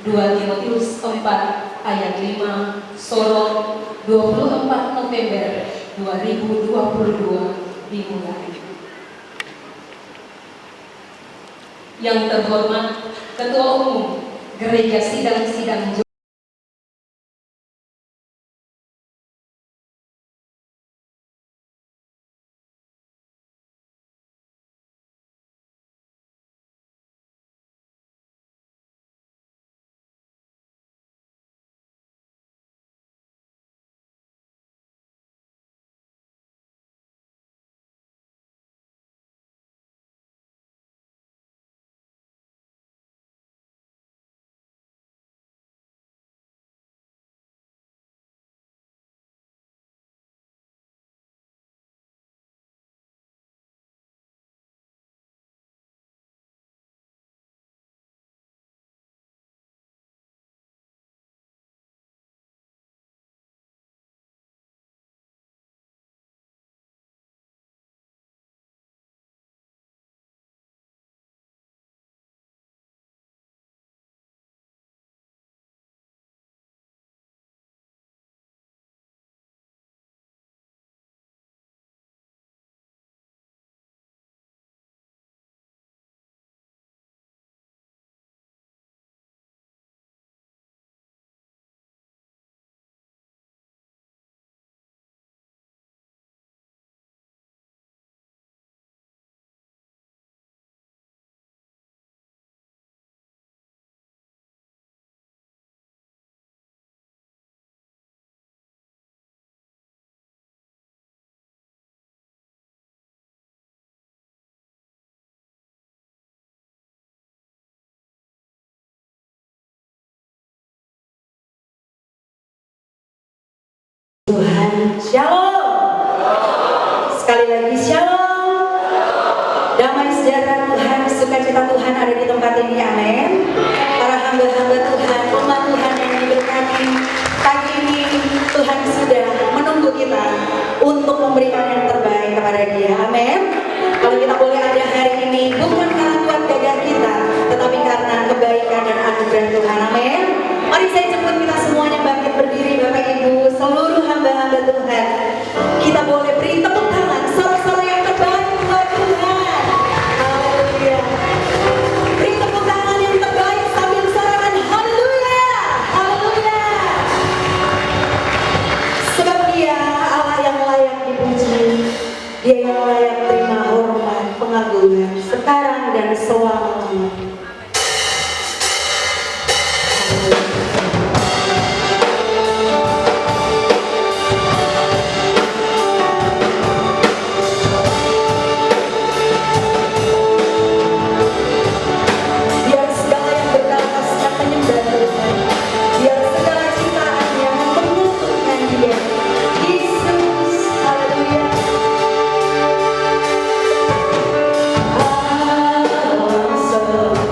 2 Timotius 4 ayat 5, Sorong 24 November 2022 dimulai. Yang terhormat Ketua Umum Gereja Sidang-Sidang Tuhan, shalom. Sekali lagi shalom. Damai sejahtera Tuhan, sukacita Tuhan ada di tempat ini, amin. Para hamba-hamba Tuhan, umat Tuhan yang diberkati, pagi ini Tuhan sudah menunggu kita untuk memberikan yang terbaik kepada Dia, amin. Kalau kita boleh ada hari ini bukan karena kuat gagah kita, tetapi karena kebaikan dan anugerah Tuhan, amin. Mari saya jemput kita semuanya bangkit berdiri, Bapak Ibu, seluruh hamba-hamba Tuhan. Kita boleh beri tepuk tangan, sorak-sorak yang terbaik buat Tuhan. Haleluya. Beri tepuk tangan yang terbaik sambil sorakan haleluya, haleluya. Sebab Dia Allah yang layak dipuji, Dia yang layak terima hormat, pengagungan sekarang dan selamanya. So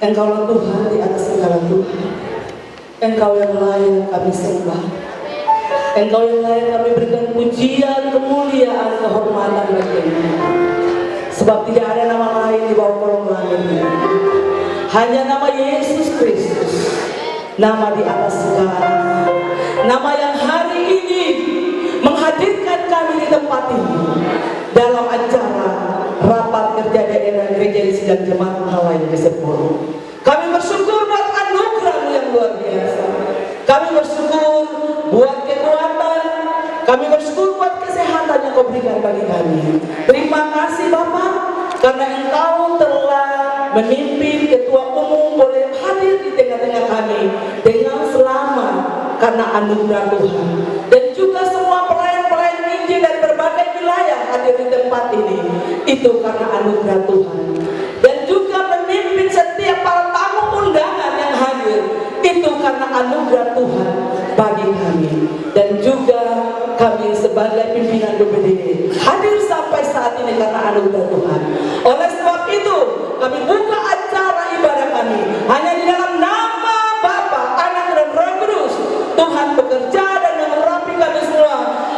Engkaulah Tuhan di atas segala Tuhan. Engkau yang layak kami sembah. Engkau yang layak kami berikan pujian, kemuliaan, kehormatan bagimu. Sebab tidak ada nama lain di bawah kolong langit ini. Hanya nama Yesus Kristus, nama di atas segala. Nama yang hari ini menghadirkan kami di tempat ini dalam acara rapat kerja daerah gereja di Sidang Jemaat Allah yang ke-10. Kami bersyukur buat anugerah-Mu yang luar biasa. Kami bersyukur buat kekuatan. Kami bersyukur buat kesehatan yang Kau berikan bagi kami. Terima kasih Bapak, karena Engkau telah memimpin ketua umum boleh hadir di tengah-tengah kami dengan selamat karena anugerah Tuhan. Dan juga semua pelayan-pelayan Injil dari berbagai wilayah hadir di tempat ini, itu karena anugerah Tuhan. Dan juga memimpin setiap para tamu undangan yang hadir, itu karena anugerah Tuhan bagi kami. Dan juga kami sebagai pimpinan DPD hadir sampai saat ini karena anugerah Tuhan. Oleh sebab itu, kami buka acara ibadah kami hanya di dalam nama Bapa, Anak dan Roh Kudus. Tuhan bekerja dan mengurapi kami semua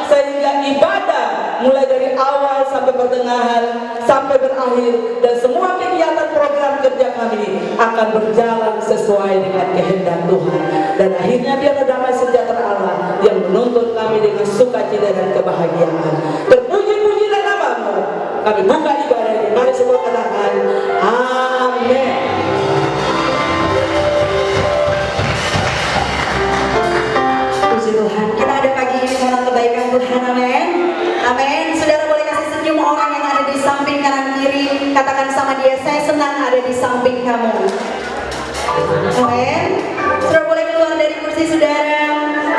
sehingga ibadah mulai dari awal sampai pertengahan sampai berakhir dan semua kegiatan program kerja kami akan berjalan sesuai dengan kehendak Tuhan. Dan akhirnya biarlah damai sejahtera Allah yang menuntun kami dengan sukacita dan kebahagiaan. Terpuji-pujilah nama-Mu. Kami buka ibadah ini. Mari semua katakan amin. Puji Tuhan, kita ada pagi ini karena kebaikan Tuhan, amin. Amin. Saudara boleh kasih senyum orang yang ada di samping kanan kiri. Katakan sama dia, saya senang ada di samping kamu. Amin. Saudara boleh keluar dari kursi saudara.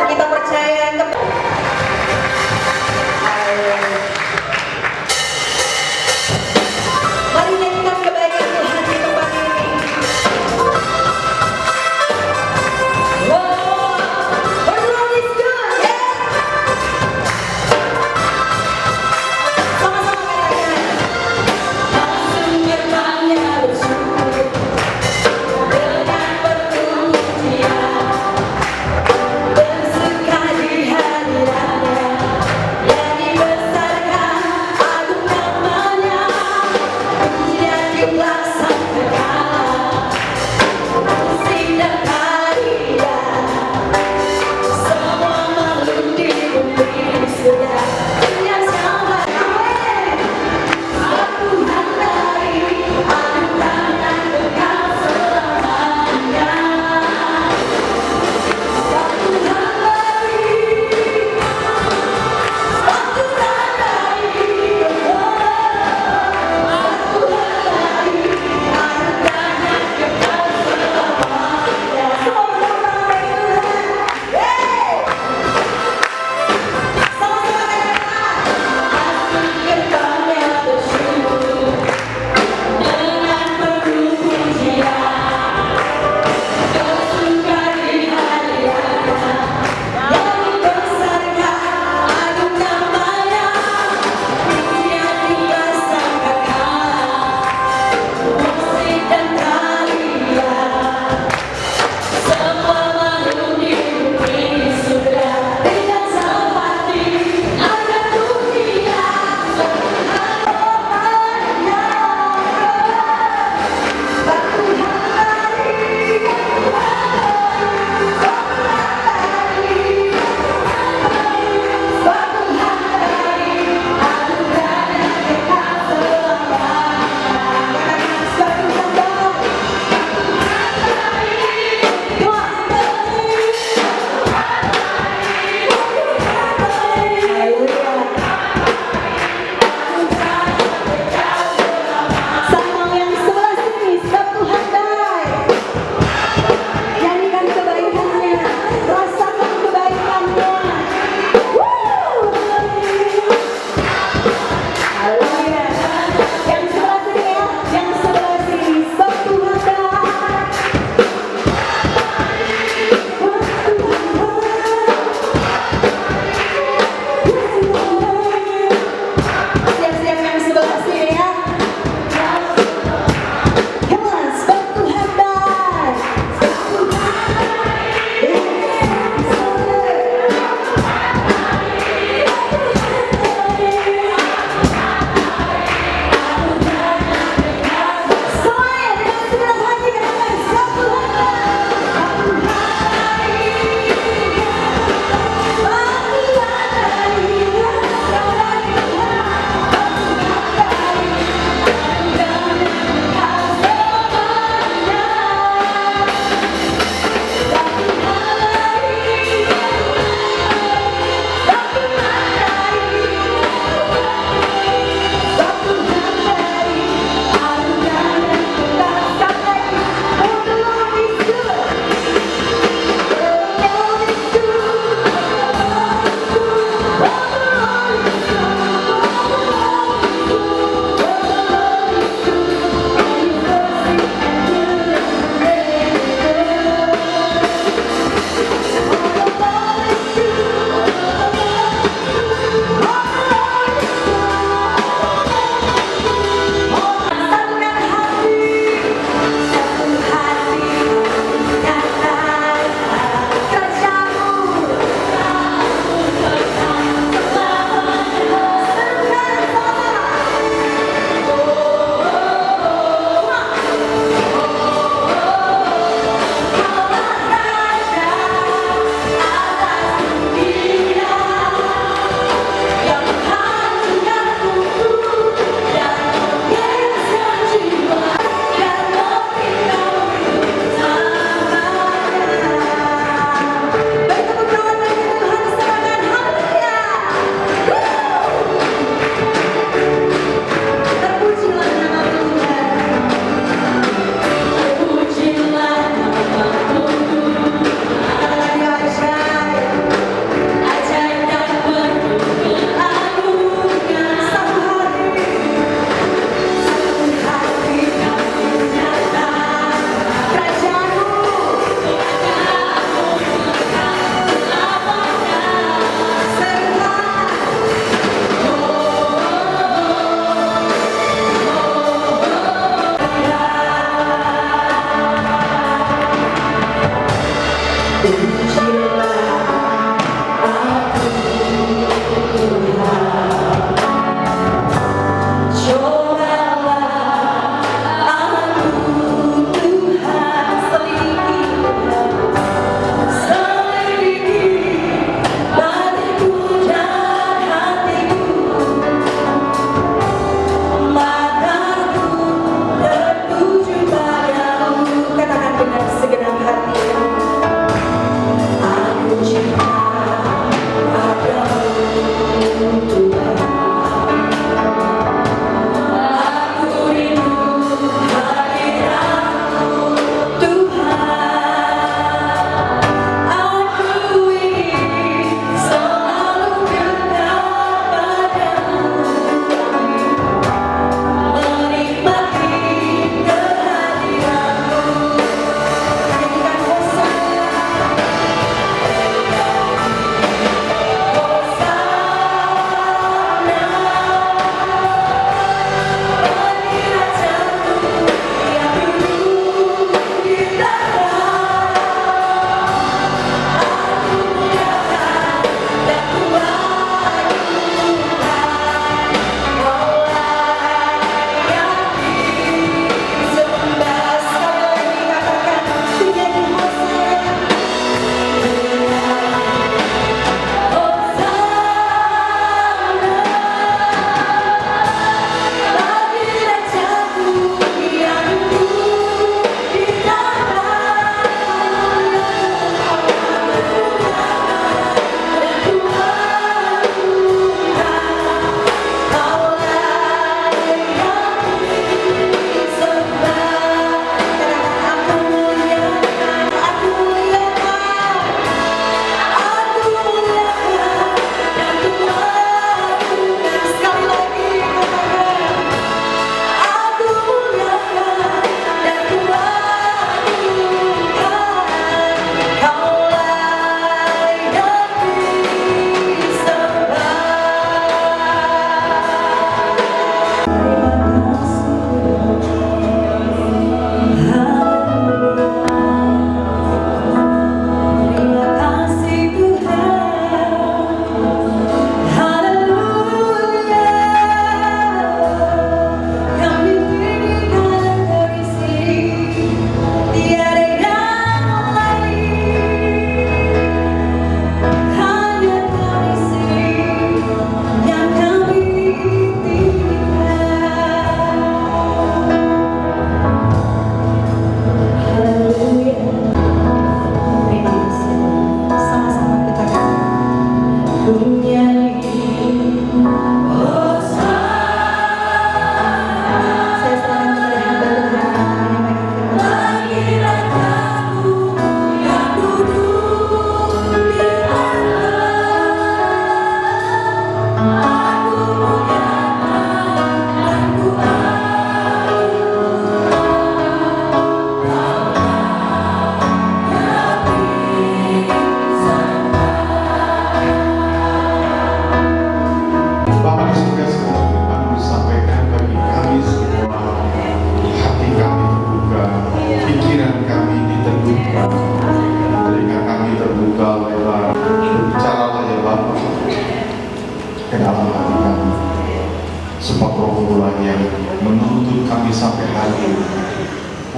Kita percaya mari nyanyikan kebaikan Tuhan di tempat ini. Wow, the Lord is good, yeah. Sama-sama katakan. Langsung bertanya bersyukur dengan penuh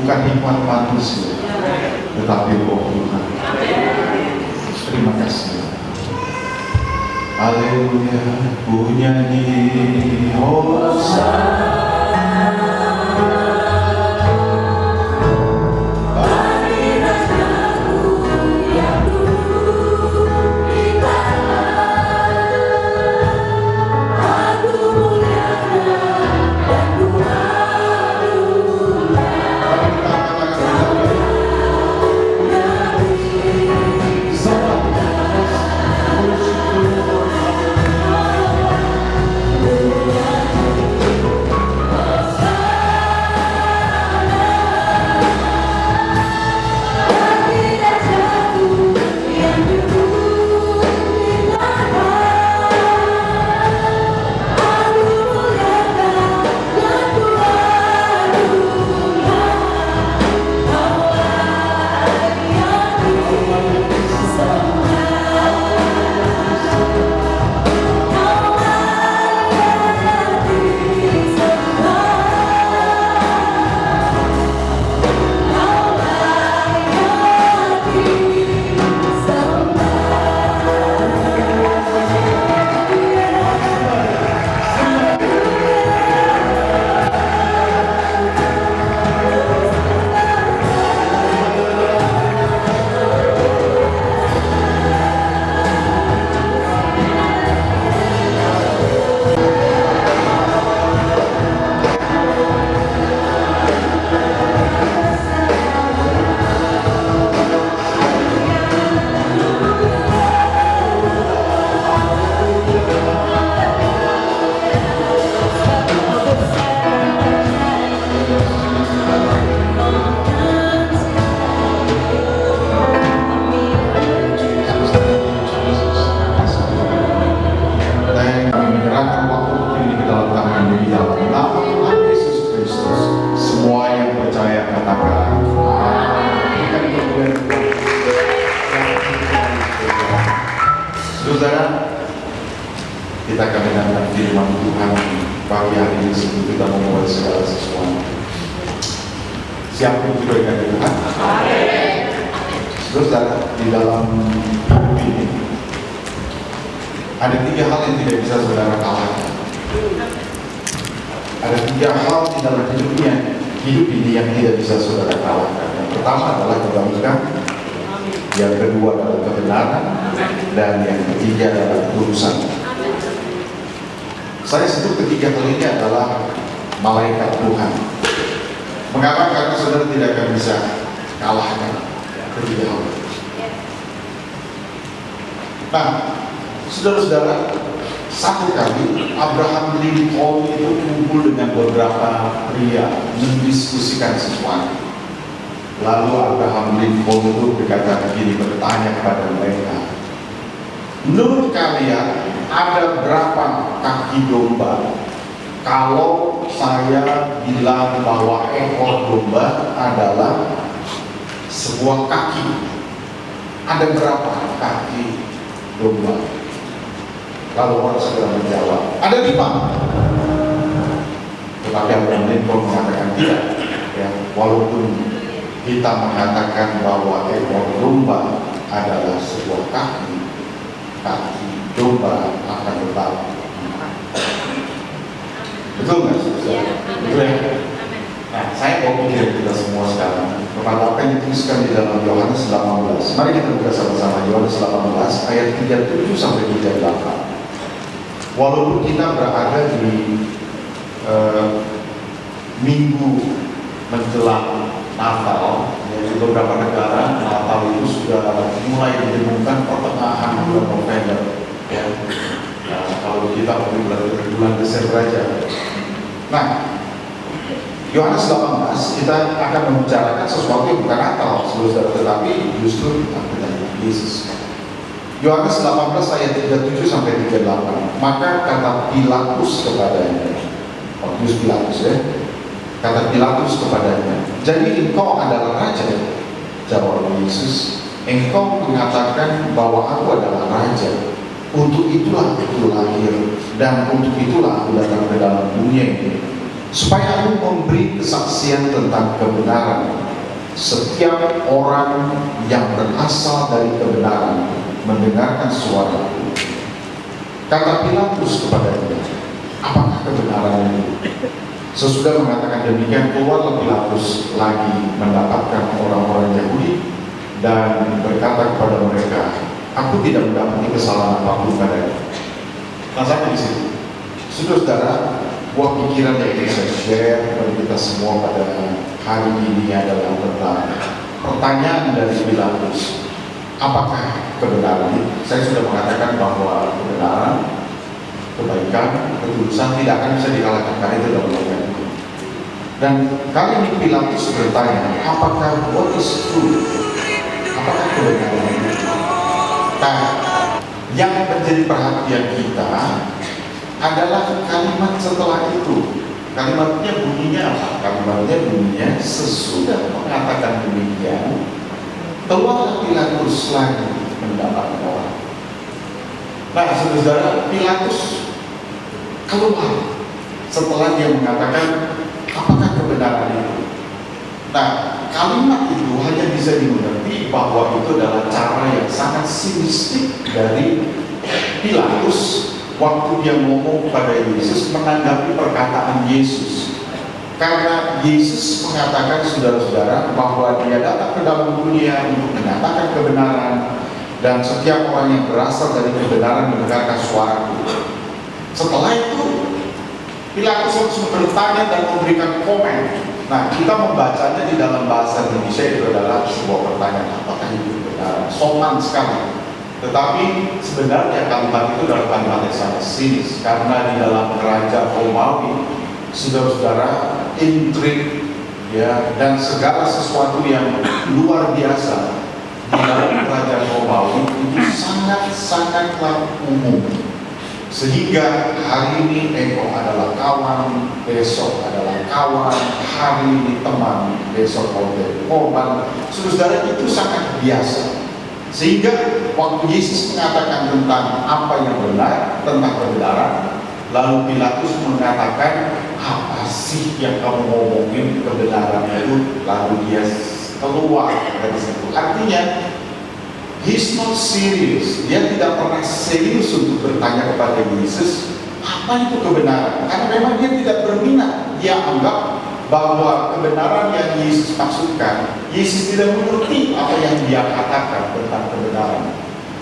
bukan hikmat manusia, tetapi roh Tuhan. Terima kasih. Haleluya, ku nyanyi Hosana. Saudara, kita akan mendengar firman Tuhan pagi hari ini sebelum kita memulai segala sesuatu. Siap untuk berikan Tuhan? Saudara, di dalam hidup ini ada 3 hal yang tidak bisa saudara kalahkan. Ada 3 hal di dalam hidup ini yang tidak bisa saudara kalahkan. Yang pertama adalah kebaikan, yang kedua adalah kebenaran, dan yang ketiga adalah ketulusan. Saya sebut ketiga hal ini adalah malaikat Tuhan. Mengapa? Karena saudara tidak akan bisa kalahkan ketiga hal. Nah, saudara-saudara, satu kali Abraham Lincoln itu kumpul dengan beberapa pria mendiskusikan sesuatu. Lalu Abraham Lincoln itu berkata begini, bertanya kepada mereka, menurut kalian ada berapa kaki domba? Kalau saya bilang bahwa ekor domba adalah sebuah kaki, ada berapa kaki domba? Lalu orang segera menjawab, ada 5. Tetapi Abraham Lincoln mengatakan tidak. Ya, walaupun kita mengatakan bahwa ekor domba adalah sebuah kaki domba akan tetap. Betul nggak saudara? Betul ya? Nah, saya mau pikir kita semua sekarang kepada apa yang dituliskan di dalam Yohanes 18. Mari kita buka sama-sama Yohanes 18 ayat 37 sampai 38. Walaupun kita berada di minggu menjelang Natal, di beberapa negara Natal itu sudah mulai ditemukan pertengahan bulan November. Ya. Nah, kalau kita bulan Desember aja. Nah, Yohanes 18 kita akan membicarakan sesuatu yang bukan Natal, saudara, tetapi justru tentang Yesus. Yohanes 18 ayat 37 sampai 38. Maka kata Pilatus kepadanya, Pontius Pilatus ya. Kata Pilatus kepadanya, jadi engkau adalah raja? Jawab Yesus, engkau mengatakan bahwa aku adalah raja. Untuk itulah aku lahir, dan untuk itulah aku datang ke dalam dunia ini, supaya aku memberi kesaksian tentang kebenaran. Setiap orang yang berasal dari kebenaran mendengarkan suaraku. Kata Pilatus kepadanya, apakah kebenaran itu? Sesudah mengatakan demikian, keluarlah Pilatus lagi mendapatkan orang-orang Yahudi dan berkata kepada mereka, aku tidak mendapati kesalahan apapun padanya. Nah, sampai di situ. Saudara, buah pikiran yang ingin saya share kepada kita semua pada hari ini adalah tentang pertanyaan dari Pilatus. Apakah kebenaran itu? Saya sudah mengatakan bahwa kebenaran, kebaikan, ketulusan tidak akan bisa dikalahkan karena itu dalam dunia. Dan kali ini Pilatus bertanya, apakah what is truth? Apakah kebenaran itu? Nah, yang menjadi perhatian kita adalah kalimat setelah itu. Kalimatnya bunyinya apa? Kalimatnya bunyinya sesudah mengatakan demikian, keluarlah Pilatus lagi mendapatkan orang. Nah, saudara, Pilatus keluar setelah dia mengatakan apakah kebenaran itu. Nah, kalimat itu hanya bisa dimengerti bahwa itu adalah cara yang sangat sinistik dari Pilatus waktu dia ngomong kepada Yesus menanggapi perkataan Yesus. Karena Yesus mengatakan, saudara-saudara, bahwa dia datang ke dalam dunia untuk menyatakan kebenaran, dan setiap orang yang berasal dari kebenaran mendengarkan suaraku. Setelah itu Pilatus langsung bertanya dan memberikan komen. Nah, kita membacanya di dalam bahasa Indonesia itu adalah sebuah pertanyaan, apakah itu kebenaran? Sopan sekali. Tetapi sebenarnya kalimat itu adalah kalimat yang sangat sinis, karena di dalam kerajaan Romawi, saudara-saudara, intrik ya, dan segala sesuatu yang luar biasa di dalam kerajaan Romawi itu sangat-sangatlah umum, sehingga hari ini engkau adalah kawan, besok adalah kawan, hari ini teman, besok kau jadi korban. Saudara, itu sangat biasa. Sehingga waktu Yesus mengatakan tentang apa yang benar, tentang kebenaran, lalu Pilatus mengatakan, apa sih yang kamu ngomongin kebenaran itu? Lalu dia keluar dari situ. Artinya, he's not serious. Dia tidak pernah serius untuk bertanya kepada Yesus, apa itu kebenaran? Karena memang dia tidak berminat. Dia anggap bahwa kebenaran yang Yesus maksudkan, Yesus tidak mengerti apa yang dia katakan tentang kebenaran.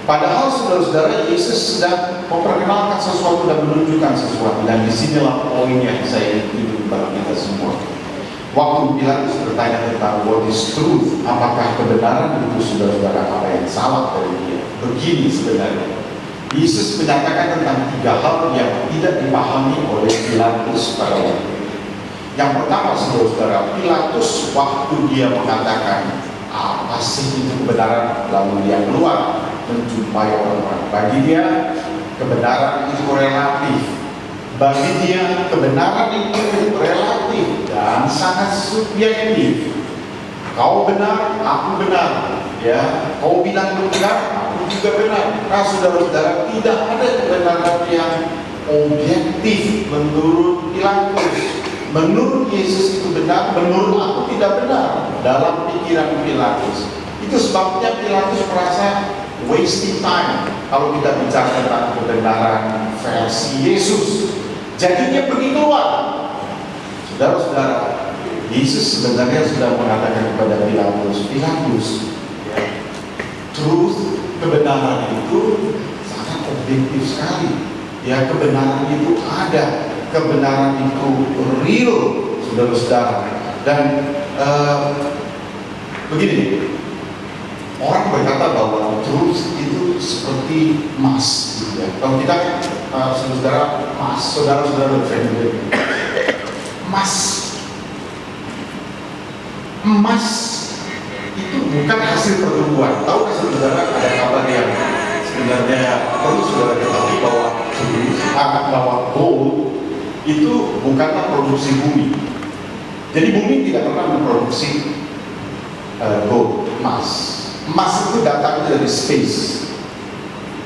Padahal saudara-saudara, Yesus sedang memperkenalkan sesuatu dan menunjukkan sesuatu, dan disinilah poin yang saya ingin kepada kita semua. Waktu Pilatus bertanya tentang what is truth, apakah kebenaran itu, saudara-saudara, apa yang salah dari dia? Begini sebenarnya, Yesus menyatakan tentang 3 hal yang tidak dipahami oleh Pilatus pada waktu itu. Yang pertama, saudara-saudara, Pilatus waktu dia mengatakan apa sih itu kebenaran, lalu dia keluar menjumpai orang-orang. Bagi dia kebenaran itu relatif. Bagi dia kebenaran itu relatif dan sangat subjektif. Kau benar, aku benar. Ya, kau bilang benar, aku juga benar. Nah, saudara-saudara, tidak ada kebenaran yang objektif menurut Pilatus. Menurut Yesus itu benar, menurut aku tidak benar dalam pikiran Pilatus. Itu sebabnya Pilatus merasa wasting time kalau kita bicara tentang kebenaran versi Yesus. Jadi dia pergi keluar. Saudara-saudara, Yesus sebenarnya sudah mengatakan kepada Pilatus, ya, truth, kebenaran itu sangat objektif sekali. Ya, kebenaran itu ada. Kebenaran itu real, saudara-saudara. Dan begini, orang berkata bahwa truth itu seperti emas, gitu ya. Kalau kita, saudara-saudara, emas, saudara-saudara emas itu bukan hasil pertumbuhan. Tahu nggak, saudara, ada kabar yang sebenarnya perlu saudara ketahui bahwa gold itu bukanlah produksi bumi. Jadi bumi tidak pernah memproduksi gold, emas. Emas itu datang dari space,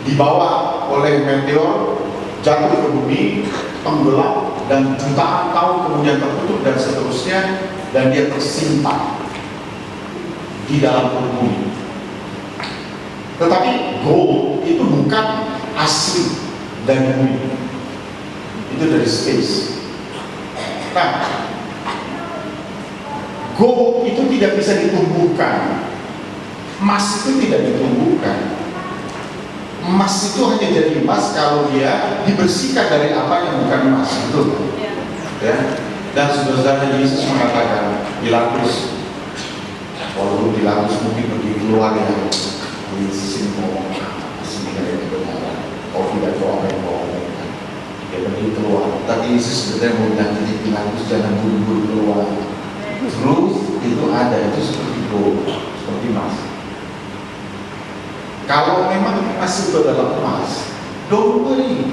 dibawa oleh meteor, jatuh ke bumi, tenggelam, dan jutaan tahun kemudian tertutup dan seterusnya, dan dia tersimpan di dalam perut bumi. Tetapi gold itu bukan asli dari bumi, itu dari space. Nah, gold itu tidak bisa ditumbuhkan, emas itu tidak ditumbuhkan. Emas itu hanya jadi emas kalau dia dibersihkan dari apa yang bukan emas, betul? Ya. Dan saudara Yesus mengatakan, Pilatus, walaupun Pilatus mungkin pergi keluar ya, Yesus ini ngomong sini dari kebenaran, kau tidak tahu apa yang kau omongkan. Dia pergi keluar, tapi Yesus sebenarnya mau bilang jadi Pilatus jangan buru-buru keluar. Truth itu ada, itu seperti gold, seperti emas. Kalau memang emas itu adalah emas, don't worry.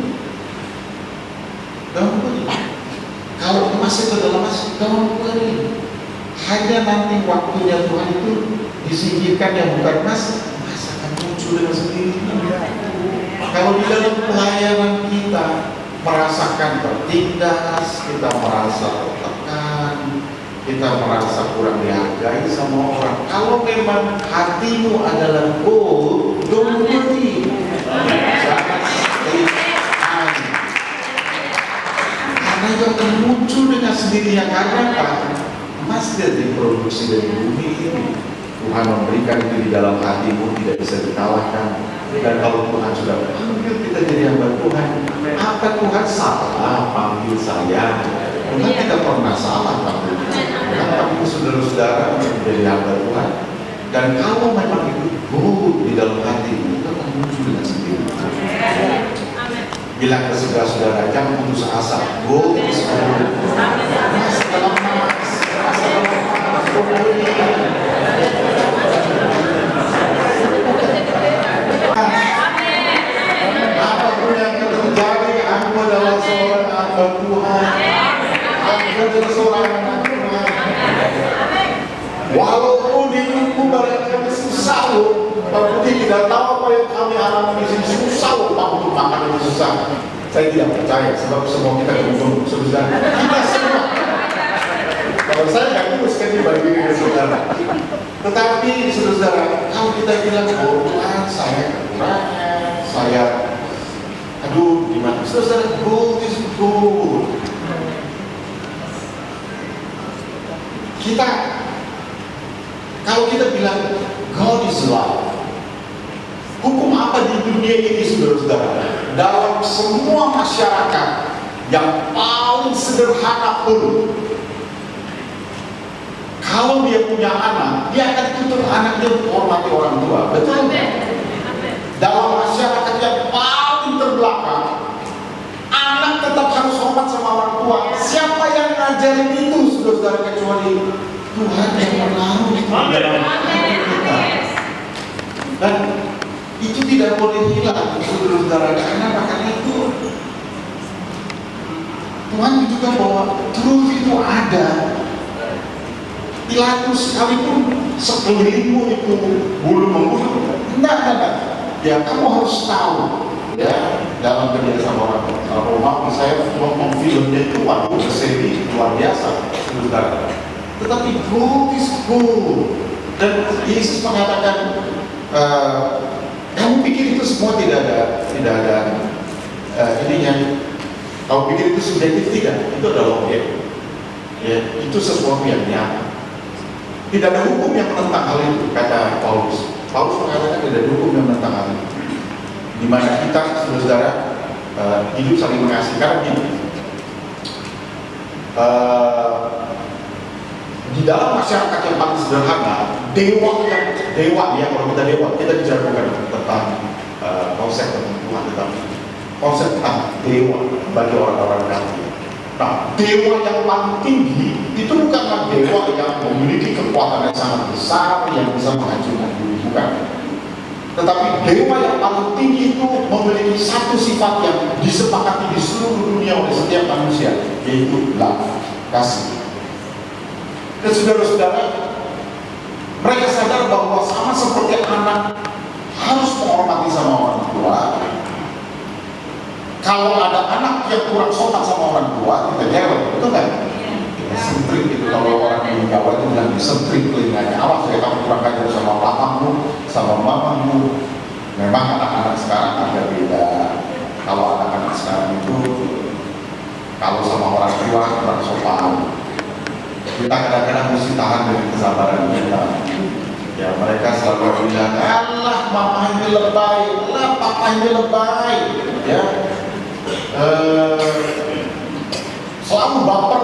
Kalau emas itu adalah emas, don't worry. Hanya nanti waktunya Tuhan itu disingkirkan yang bukan emas, emas akan muncul dengan sendirinya. Kalau di dalam pelayanan kita merasakan tertindas, kita merasa tertekan, kita merasa kurang dihargai sama orang. Kalau memang hatimu adalah gold, don't worry. Jangan stay high. Karena itu akan muncul dengan sendirinya. Karena apa? Emas tidak diproduksi dari bumi ini. Tuhan memberikan itu di dalam hatimu, tidak bisa dikalahkan. Dan kalau Tuhan sudah panggil kita jadi hamba Tuhan, apa Tuhan salah panggil saya? Tuhan tidak pernah salah panggil kita. Tapi saudara-saudara menjadi hamba Tuhan. Dan kalau memang itu gold di dalam hatimu, itu akan muncul dengan sendiri. Bilang ke saudara-saudara, jangan putus asa. Gold is gold. Mas dalam emas. Apapun yang terjadi, aku adalah seorang hamba Tuhan. Aku adalah seorang anak Tuhan. Walaupun hidupku barangkali susah, tapi tidak tahu apa yang kami alami di sini susah, untuk makan itu susah. Saya tidak percaya, sebab semua kita beruntung, saudara. Kita semua. Kalau saya nggak terus kan dibagi dengan saudara. Tetapi saudara, kalau kita bilang, oh Tuhan, saya kekurangan, saya, aduh, gimana? Saudara, gold is gold. Kalau kita bilang God is love, hukum apa di dunia ini saudara-saudara? Dalam semua masyarakat yang paling sederhana pun, kalau dia punya anak, dia akan tuntut anaknya untuk hormati orang tua, betul? Dalam masyarakat yang paling terbelakang, anak tetap harus hormat sama orang tua. Siapa yang ngajarin itu saudara-saudara kecuali Tuhan yang menaruh dalam hati kita. Dan itu tidak boleh hilang saudara-saudara. Karena itu Tuhan juga bahwa truth itu ada. Pilatus sekalipun sekelilingmu itu bulu membulu, enggak. Ya kamu harus tahu. Ya dalam kebiasaan orang Roma, saya ngomong filmnya itu waduh seri luar biasa saudara. Tetapi gold is gold. Dan Yesus mengatakan, kamu pikir itu semua tidak ada ininya. Kamu pikir itu subjektif? Tidak, itu adalah objek. Ya, itu sesuatu yang nyata. Tidak ada hukum yang menentang hal itu, kata Paulus. Paulus mengatakan tidak ada hukum yang menentang hal itu. Di mana kita, saudara, hidup saling mengasihi. Karena gini, di dalam masyarakat yang paling sederhana, dewa ya, kalau kita dewa, kita bicara bukan tentang konsep tentang Tuhan, tetapi konsep tentang dewa bagi orang-orang kafir. Nah, dewa yang paling tinggi itu bukanlah dewa yang memiliki kekuatan yang sangat besar yang bisa menghancurkan bumi, bukan. Tetapi dewa yang paling tinggi itu memiliki satu sifat yang disepakati di seluruh dunia oleh setiap manusia, yaitu love, kasih. Dan saudara-saudara, mereka sadar bahwa sama seperti anak harus menghormati sama orang tua, Kalau ada anak yang kurang sopan sama orang tua, kita jawab, betul nggak? Kita sentrik itu, kalau orang di Jawa itu bilang disentrik telinganya. Awas ya kamu kurang ajar sama papamu, sama mamamu. Memang anak-anak sekarang agak beda. Kalau anak-anak sekarang itu, kalau sama orang tua kurang sopan. Kita kadang-kadang mesti tahan dengan kesabaran kita. Ya mereka selalu bilang, alah mama ini lebay, alah papa ini lebay, ya. Selalu baper,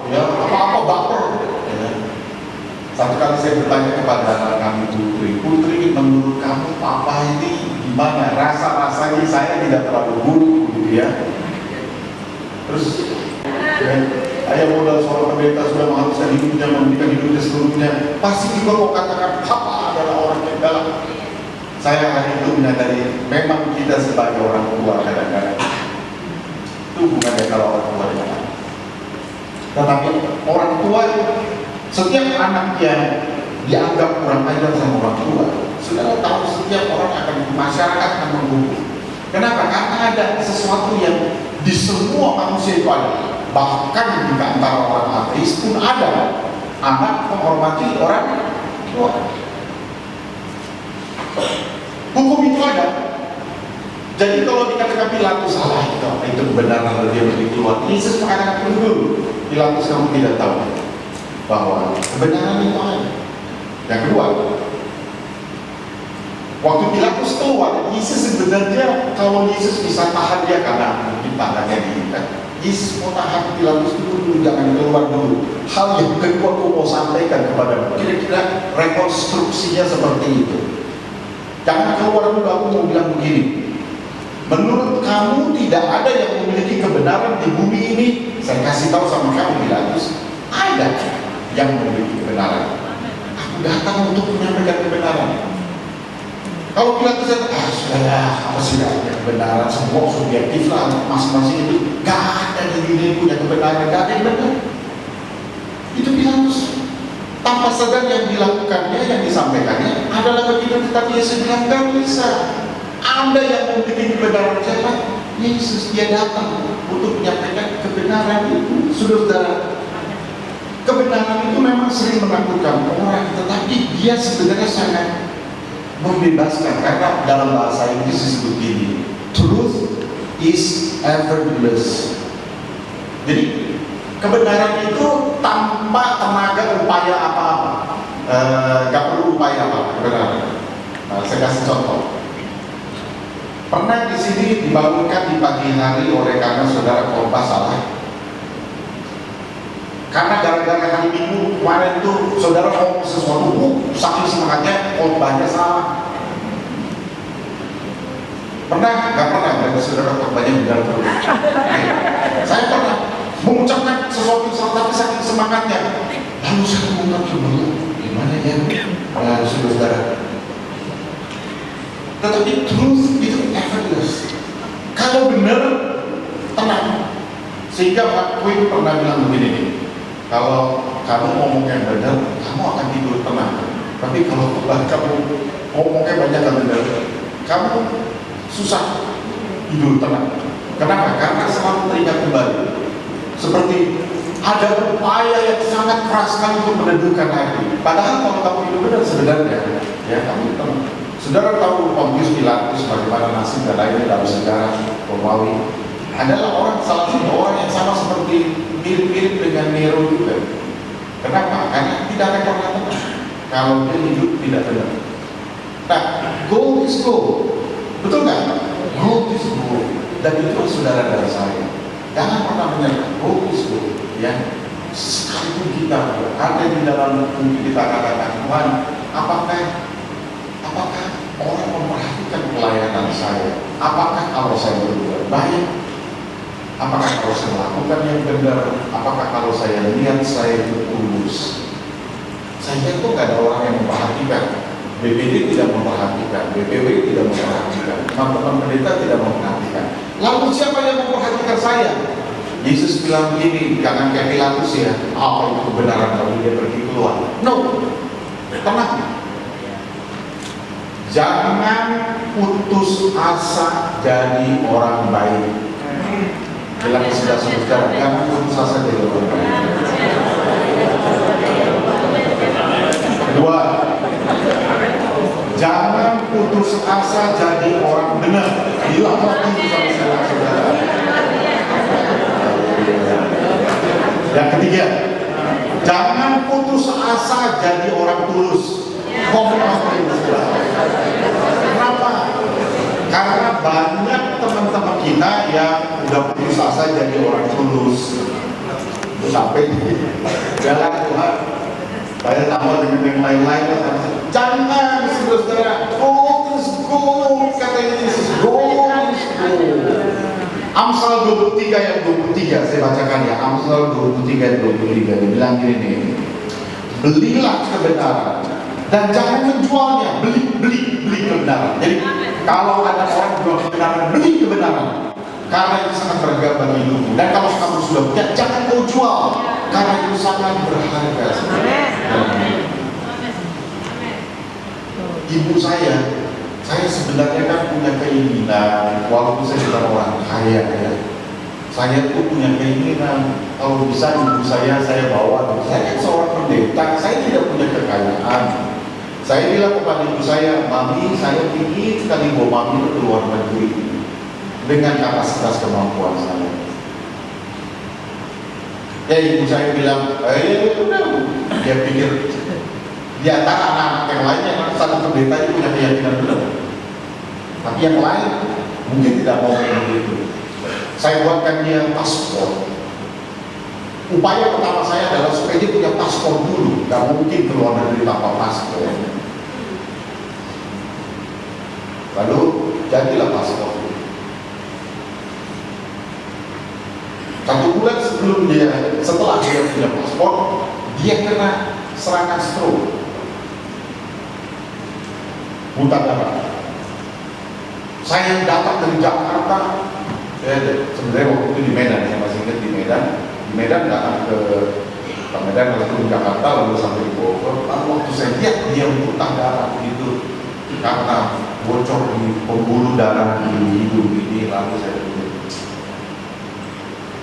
ya apa-apa baper. Ya. Satu kali saya bertanya kepada kami putri, menurut kamu papa ini gimana? Rasa-rasanya saya tidak terlalu buruk, gitu ya. Terus, ya, ayah modal seorang pendeta sudah menghabiskan hidupnya, memberikan hidupnya seluruhnya. Pasti juga kok katakan papa adalah orang yang galak. Saya hari itu menyadari memang kita sebagai orang tua kadang-kadang itu bukannya kalau orang tua dengan tetapi orang tua, setiap anak yang dianggap kurang ajar sama orang tua, saudara tahu setiap orang akan masyarakat akan menghukum. Kenapa? Karena ada sesuatu yang di semua manusia itu ada. Bahkan di antara orang ateis pun ada anak menghormati orang tua. Hukum itu ada. Jadi kalau dikatakan Pilatus salah itu kebenaran dia pergi keluar. Yesus mengatakan dulu, Pilatus kamu tidak tahu bahwa kebenaran itu ada. Yang kedua, waktu Pilatus keluar, Yesus sebenarnya kalau Yesus bisa tahan dia karena mungkin tangannya diikat. Yesus mau tahan Pilatus dulu, jangan keluar dulu. Hal yang kedua aku mau sampaikan kepada kira-kira rekonstruksinya seperti itu. Jangan keluar dulu, aku mau bilang begini. Menurut kamu tidak ada yang memiliki kebenaran di bumi ini. Saya kasih tahu sama kamu Pilatus, ada yang memiliki kebenaran. Aku datang untuk menyampaikan kebenaran. Kalau Pilatus kata, sudah apa sih kebenaran, semua subjektif lah, masing-masing itu. Gak ada di dunia yang punya kebenaran, gak ada yang benar. Itu Pilatus. Tanpa sadar yang dilakukannya, yang disampaikannya adalah begitu, tetapi Yesus bilang gak bisa. Anda yang memiliki kebenaran siapa? Yesus, dia datang untuk menyampaikan kebenaran itu. Saudara, kebenaran itu memang sering menakutkan orang, tetapi dia sebenarnya sangat membebaskan, karena dalam bahasa Inggris disebut gini, truth is effortless. Jadi kebenaran itu tanpa tenaga upaya apa-apa, gak perlu upaya apa kebenaran. Saya kasih contoh. Pernah di sini dibangunkan di pagi hari oleh karena saudara khotbah salah. Karena gara-gara hari Minggu kemarin itu saudara ngomong sesuatu, saking semangatnya khotbahnya salah. Pernah? Gak pernah, berarti saudara khotbahnya benar terus. Saya pernah mengucapkan sesuatu salah, tapi saking semangatnya, lalu saya mengungkap dulu, gimana ya, saudara. Tetapi truth itu effortless. Kalau benar, tenang. Sehingga Mark Twain pernah bilang begini nih, kalau kamu ngomongnya benar, kamu akan tidur tenang. Tapi kalau kamu ngomongnya banyak yang benar, kamu susah tidur tenang. Kenapa? Karena selalu teringat kembali. Seperti ada upaya yang sangat keras sekali untuk menundukkan hati. Padahal kalau kamu hidup benar sebenarnya, ya kamu tenang. Saudara tahu Pontius Pilatus bagaimana nasib dan lainnya dalam sejarah Romawi adalah orang, salah satu orang yang sama seperti mirip-mirip dengan Nero juga. Kenapa? Karena tidak ada pernah tenang kalau dia hidup tidak benar. Nah, gold is gold, betul nggak? Gold is gold, dan itu saudara dari saya. Jangan pernah menyerah, gold is gold. Ya, sekalipun kita ada di dalam tubuh kita katakan Tuhan, apakah orang memperhatikan pelayanan saya? Apakah kalau saya berbuat baik? Apakah kalau saya melakukan yang benar? Apakah kalau saya lihat saya tulus? Saya itu nggak ada orang yang memperhatikan. BPD tidak memperhatikan, BPW tidak memperhatikan, teman-teman pendeta tidak memperhatikan. Lalu siapa yang memperhatikan saya? Yesus bilang begini, jangan kayak Pilatus ya, apa itu kebenaran kalau dia pergi keluar? No, tenang. Jangan putus asa jadi orang baik. Bilang ke saudara-saudara, jangan putus asa jadi orang baik. Kedua, jangan putus asa jadi orang benar. Bilang lagi sama saudara-saudara. Yang ketiga, jangan putus asa jadi orang tulus. Kenapa? Karena banyak teman-teman kita yang udah putus asa jadi orang tulus. Sampai di jalan Tuhan, saya tambah dengan yang lain-lain. Jangan, saudara, go, kata Yesus, go. Amsal 23 ayat 23, saya bacakan ya. Amsal 23 ayat 23, dia bilang gini nih, belilah kebenaran dan jangan menjualnya. Beli kebenaran. Jadi kalau ada orang jual kebenaran, beli kebenaran, karena itu sangat berharga bagi hidupmu. Dan kalau kamu sudah punya, jangan kau jual, karena itu sangat berharga. Ibu saya sebenarnya kan punya keinginan, walaupun saya bukan orang kaya ya, saya tuh punya keinginan kalau bisa ibu saya bawa. Saya kan seorang pendeta, saya tidak punya kekayaan. Saya bilang kepada ibu saya, mami, saya ingin sekali bawa mami ke luar negeri dengan kapasitas kemampuan saya. Ya ibu saya bilang, dia pikir di antara anak-anak yang lainnya, satu pendeta itu punya keyakinan benar. Tapi yang lain mungkin tidak mau begitu. Saya buatkan dia paspor. Upaya pertama saya adalah supaya dia punya paspor dulu. Gak mungkin keluar negeri tanpa paspor. Lalu jadilah paspor. 1 bulan setelah dia punya paspor, dia kena serangan stroke, buta darah. Saya datang dari Jakarta, sebenarnya waktu itu di Medan, saya masih ingat di Medan datang ke Medan, lalu ke Jakarta, lalu sampai di Bogor. Lalu waktu saya lihat dia buta darah begitu karena bocor di pembuluh darah di hidung ini, lalu saya pikir,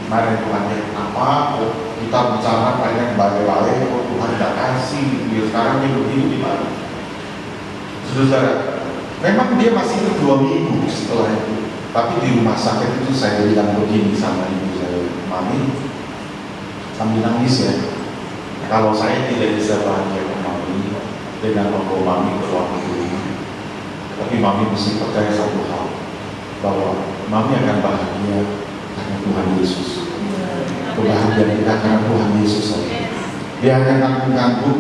gimana Tuhan ya, kenapa kita bicara banyak balai-balai, kok Tuhan tidak kasih, dia sekarang dia begini gimana? Saudara, memang dia masih hidup 2 minggu setelah itu. Tapi di rumah sakit itu saya bilang begini sama ibu saya, mami, sambil nangis ya, kalau saya tidak bisa bahagia mami dengan membawa mami ke luar negeri, tapi mami mesti percaya satu hal, bahwa mami akan bahagia karena Tuhan Yesus. Kebahagiaan kita karena Tuhan Yesus saja. Dia akan ngangguk-ngangguk,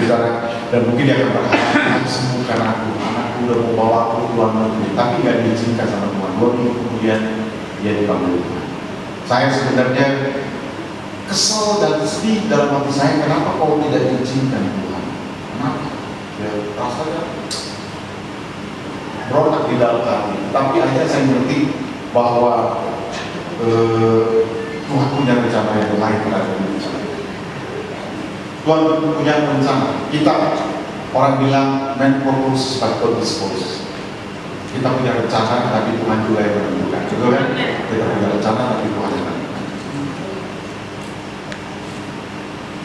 saudara, dan mungkin dia akan berharap sembuhkan aku. Anakku udah mau bawa aku ke luar negeri, tapi nggak diizinkan sama Tuhan. 2 minggu kemudian dia dipanggil Tuhan. Saya sebenarnya kesel dan sedih dalam hati saya, kenapa kau tidak diizinkan Tuhan? Kenapa? Ya rasanya berontak di dalam hati. Tapi akhirnya saya mengerti bahwa Tuhan punya rencana yang lain pada hidup saya. Tuhan punya rencana. Kita orang bilang man purpose but God dispose. Kita punya rencana, tapi Tuhan juga yang menentukan. Betul kan? Kita punya rencana, tapi Tuhan yang menentukan.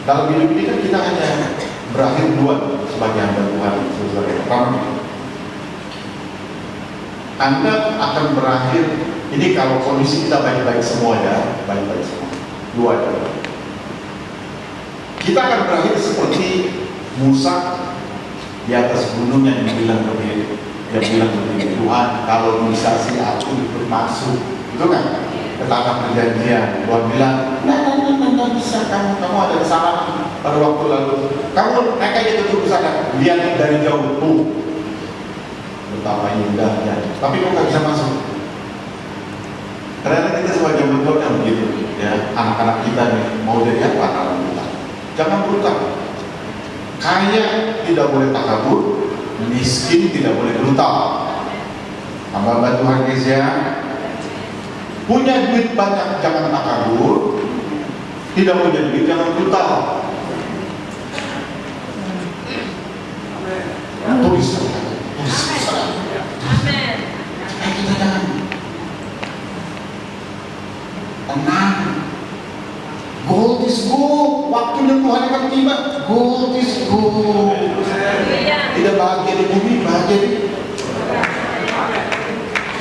Dalam hidup ini kan kita hanya berakhir 2 sebagai hamba Tuhan. Pertama, Anda akan berakhir. Ini kalau kondisi kita baik-baik semua ya, baik-baik semua. 2 ya. Kita akan berakhir seperti Musa di atas gunung yang bilang begini, Tuhan, kalau bisa sih aku ikut masuk, itu kan ke tanah perjanjian. Tuhan bilang, nah bisa kamu ada di sana pada waktu lalu. Kamu naik aja ke sana, lihat dari jauh tuh, betapa indahnya. Tapi kok nggak bisa masuk? Karena kita sebagai mentornya begitu, ya anak-anak kita nih mau jadi apa anak kita? Jangan berutang. Kaya tidak boleh takabur, miskin tidak boleh brutal. Hamba Tuhan guys ya, punya duit banyak jangan takabur, tidak punya duit jangan brutal. Tulis. Amen. Kita jangan. tiba-tiba gold is gold. Tidak bahagia di bumi, bahagia di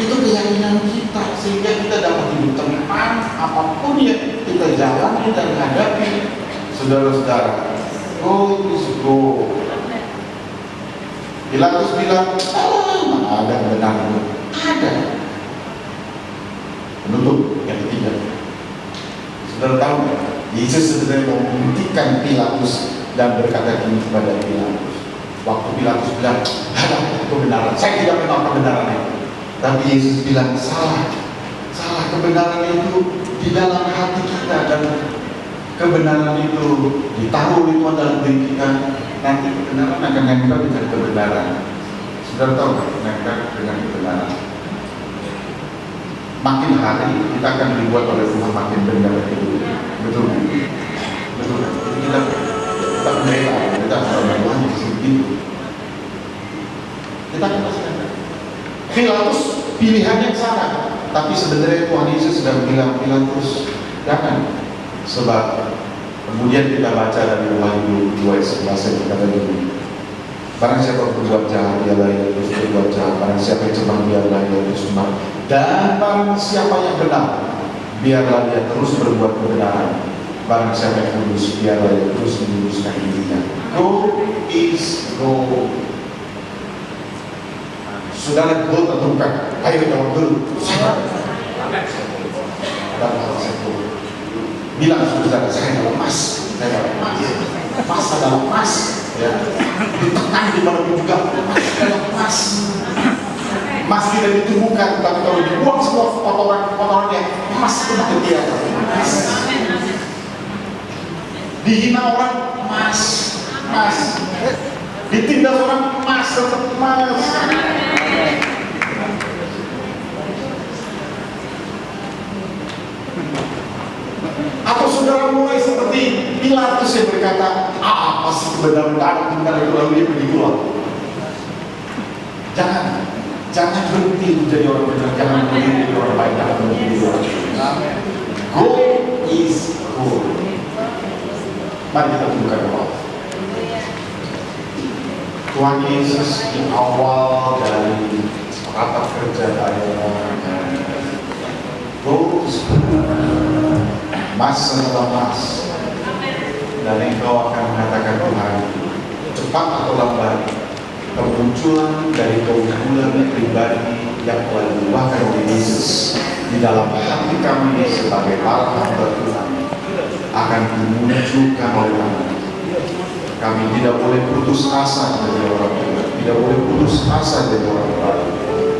itu keyakinan kita, sehingga kita dapat hidup tenang apapun yang kita jalani dan hadapi. Saudara-saudara, gold is gold. Pilatus bilang, mana ada benar itu? Ada. Penutup yang ketiga. Saudara tahu nggak? Yesus sebenarnya membuktikan Pilatus dan berkata gini kepada Pilatus. Waktu Pilatus bilang, ada kebenaran. Saya tidak kenal kebenaran itu. Tapi Yesus bilang, salah. Kebenaran itu di dalam hati kita, dan kebenaran itu ditaruh itu dalam diri kita. Nanti kebenaran akan nempel dengan kebenaran. Saudara tahu nggak? Nempel dengan kebenaran. Makin hari kita akan dibuat oleh Tuhan makin benar itu. Betul. Kita pendeta, kita harus Tuhan begitu. Kita akan pastikan. Pilatus pilihannya sana, tapi sebenarnya Tuhan Yesus sedang bilang, Pilatus jangan. Sebab kemudian kita baca dari Wahyu 22 ayat 11 yang berkata begini, barang siapa berbuat jahat, dialah yang terus berbuat jahat. Barang siapa yang cembang, biarlah dia terus cembang. Dan barang siapa yang benar, biarlah dia terus berbuat kebenaran. Barang siapa yang kudus, biarlah dia terus meluruskan dirinya. Gold is gold. Saudara gold atau bukan? Ayo jawab dulu. Bilang saudara, saya adalah emas. Emas adalah emas. Ya. Ditekan di mana juga, emas adalah emas. Emas tidak ditumbuhkan, tapi kalau dibuang semua kotorannya, emas itu makin dia. Dihina orang, emas. Ditindas orang, emas, tetap emas. Atau saudara mulai seperti Pilatus yang berkata, apa sih kebenaran itu, lalu dia pergi keluar. Jangan berhenti menjadi orang benar, jangan berhenti menjadi orang baik, jangan berhenti menjadi orang baik. Gold is gold. Mari kita tundukkan kepala. Tuhan Yesus di awal dari ratap kerja dari gold is gold. Emas adalah emas. Dan engkau akan mengatakan, Tuhan, cepat atau lambat kemunculan dari keunggulan pribadi yang telah diluahkan oleh Yesus di dalam hati kami sebagai para hamba Tuhan akan dimunculkan oleh kami. Kami tidak boleh putus asa dari orang Tuhan, tidak boleh putus asa dari orang baik,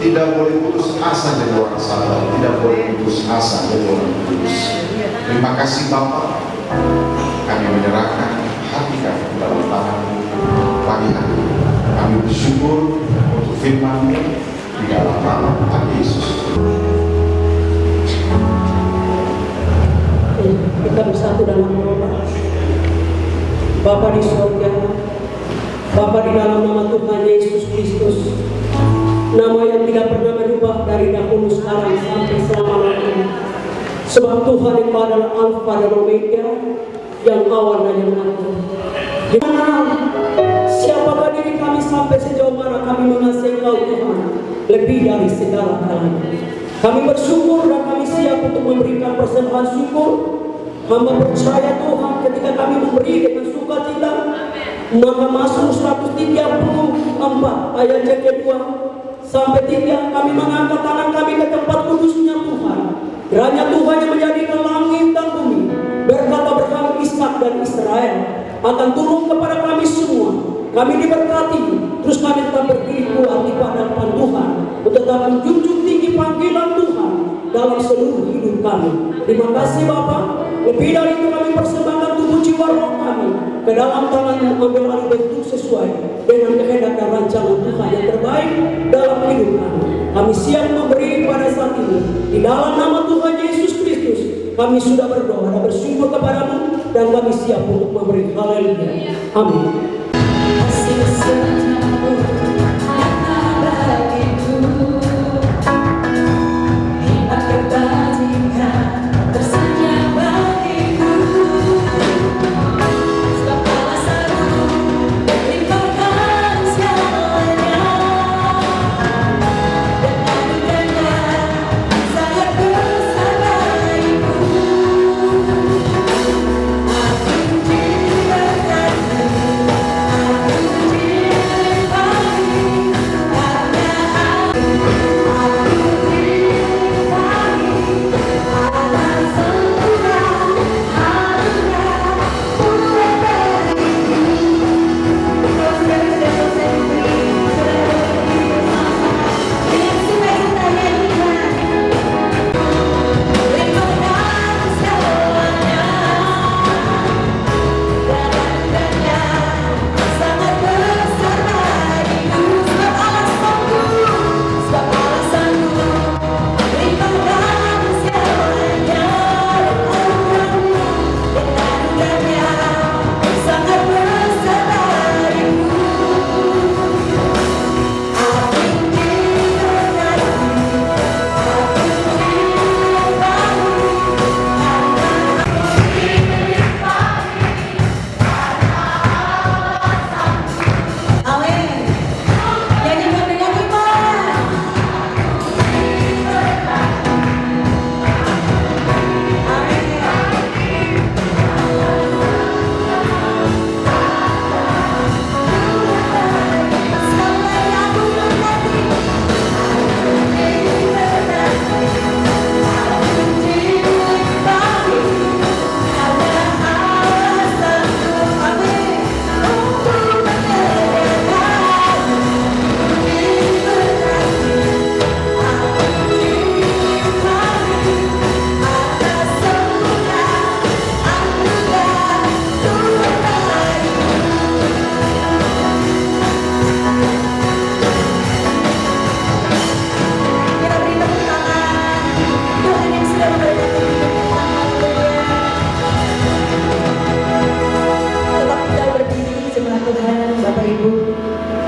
tidak boleh putus asa dari orang salah, tidak boleh putus asa dari orang kudus. Terima kasih Bapa, kami menyerahkan hati kami dalam tangan-Mu pagi hari. Kami bersyukur untuk firman-Mu di dalam nama Tuhan Yesus. Kita bersatu dalam doa. Bapa di surga, Bapa di dalam nama Tuhan Yesus Kristus, nama yang tidak pernah berubah dari dahulu, sekarang sampai selama-lamanya. Sebab Tuhan itu adalah Alfa dan Omega, yang awal dan yang akhir. Di mana siapakah diri kami sampai sejauh mana kami mengasihi Engkau Tuhan lebih dari segala galanya. Kami bersyukur dan kami siap untuk memberikan persembahan syukur. Hamba percaya Tuhan, ketika kami memberi dengan sukacita, maka Mazmur 134 ayat yang kedua sampai 3, kami mengangkat tangan kami ke tempat kudusnya Tuhan. Kiranya Tuhan yang menjadikan langit dan bumi, berkat Abraham, Ishak dan Israel, akan turun kepada kami semua. Kami diberkati, terus kami tetap berdiri kuat di hadapan Tuhan, untuk tetap menjunjung tinggi panggilan Tuhan dalam seluruh hidup kami. Terima kasih Bapak. Lebih dari itu kami persembahkan tubuh jiwa roh kami ke dalam tangan yang ambil alih bentuk sesuai dengan kehendak dan rancangan Tuhan yang terbaik dalam hidup kami. Kami siap memberi pada saat ini. Di dalam nama Tuhan Yesus Kristus, kami sudah berdoa dan bersyukur kepada-Mu, dan kami siap untuk memberi. Haleluya. Amin. Tersenyum bagiku, sebab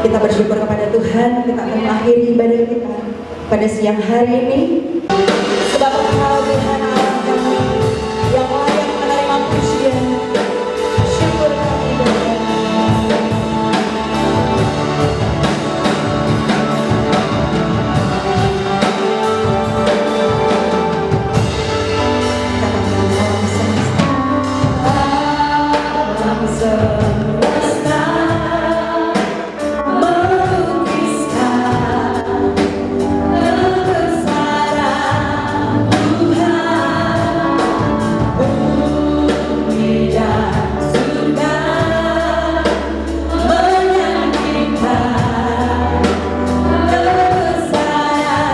Kita bersyukur kepada Tuhan, kita akan mengakhiri ibadah kita pada siang hari ini. Sebab Engkau Tuhan Allah kami yang layak menerima pujian, syukur kami Bapa. Alam semesta melukiskan kebesaran Tuhan, bumi dan surga menyanyikan kebesaran namanya.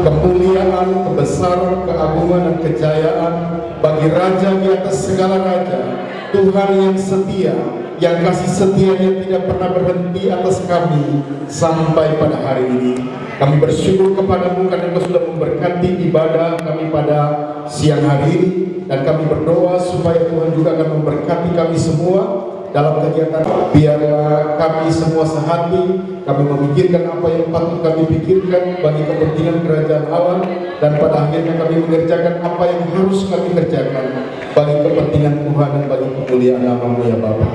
Kemuliaan, kebesaran, keagungan, dan kejayaan bagi Raja di atas segala raja, Tuhan yang setia, yang kasih setianya tidak pernah berhenti atas kami sampai pada hari ini. Kami bersyukur kepadamu karena Engkau sudah memberkati ibadah kami pada siang hari ini, dan kami berdoa supaya Tuhan juga akan memberkati kami semua dalam kegiatan. Biarlah kami semua sehati, kami memikirkan apa yang patut kami pikirkan bagi kepentingan kerajaan Allah, dan pada akhirnya kami mengerjakan apa yang harus kami kerjakan bagi kepentingan Tuhan dan bagi kemuliaan nama-Mu ya Bapa.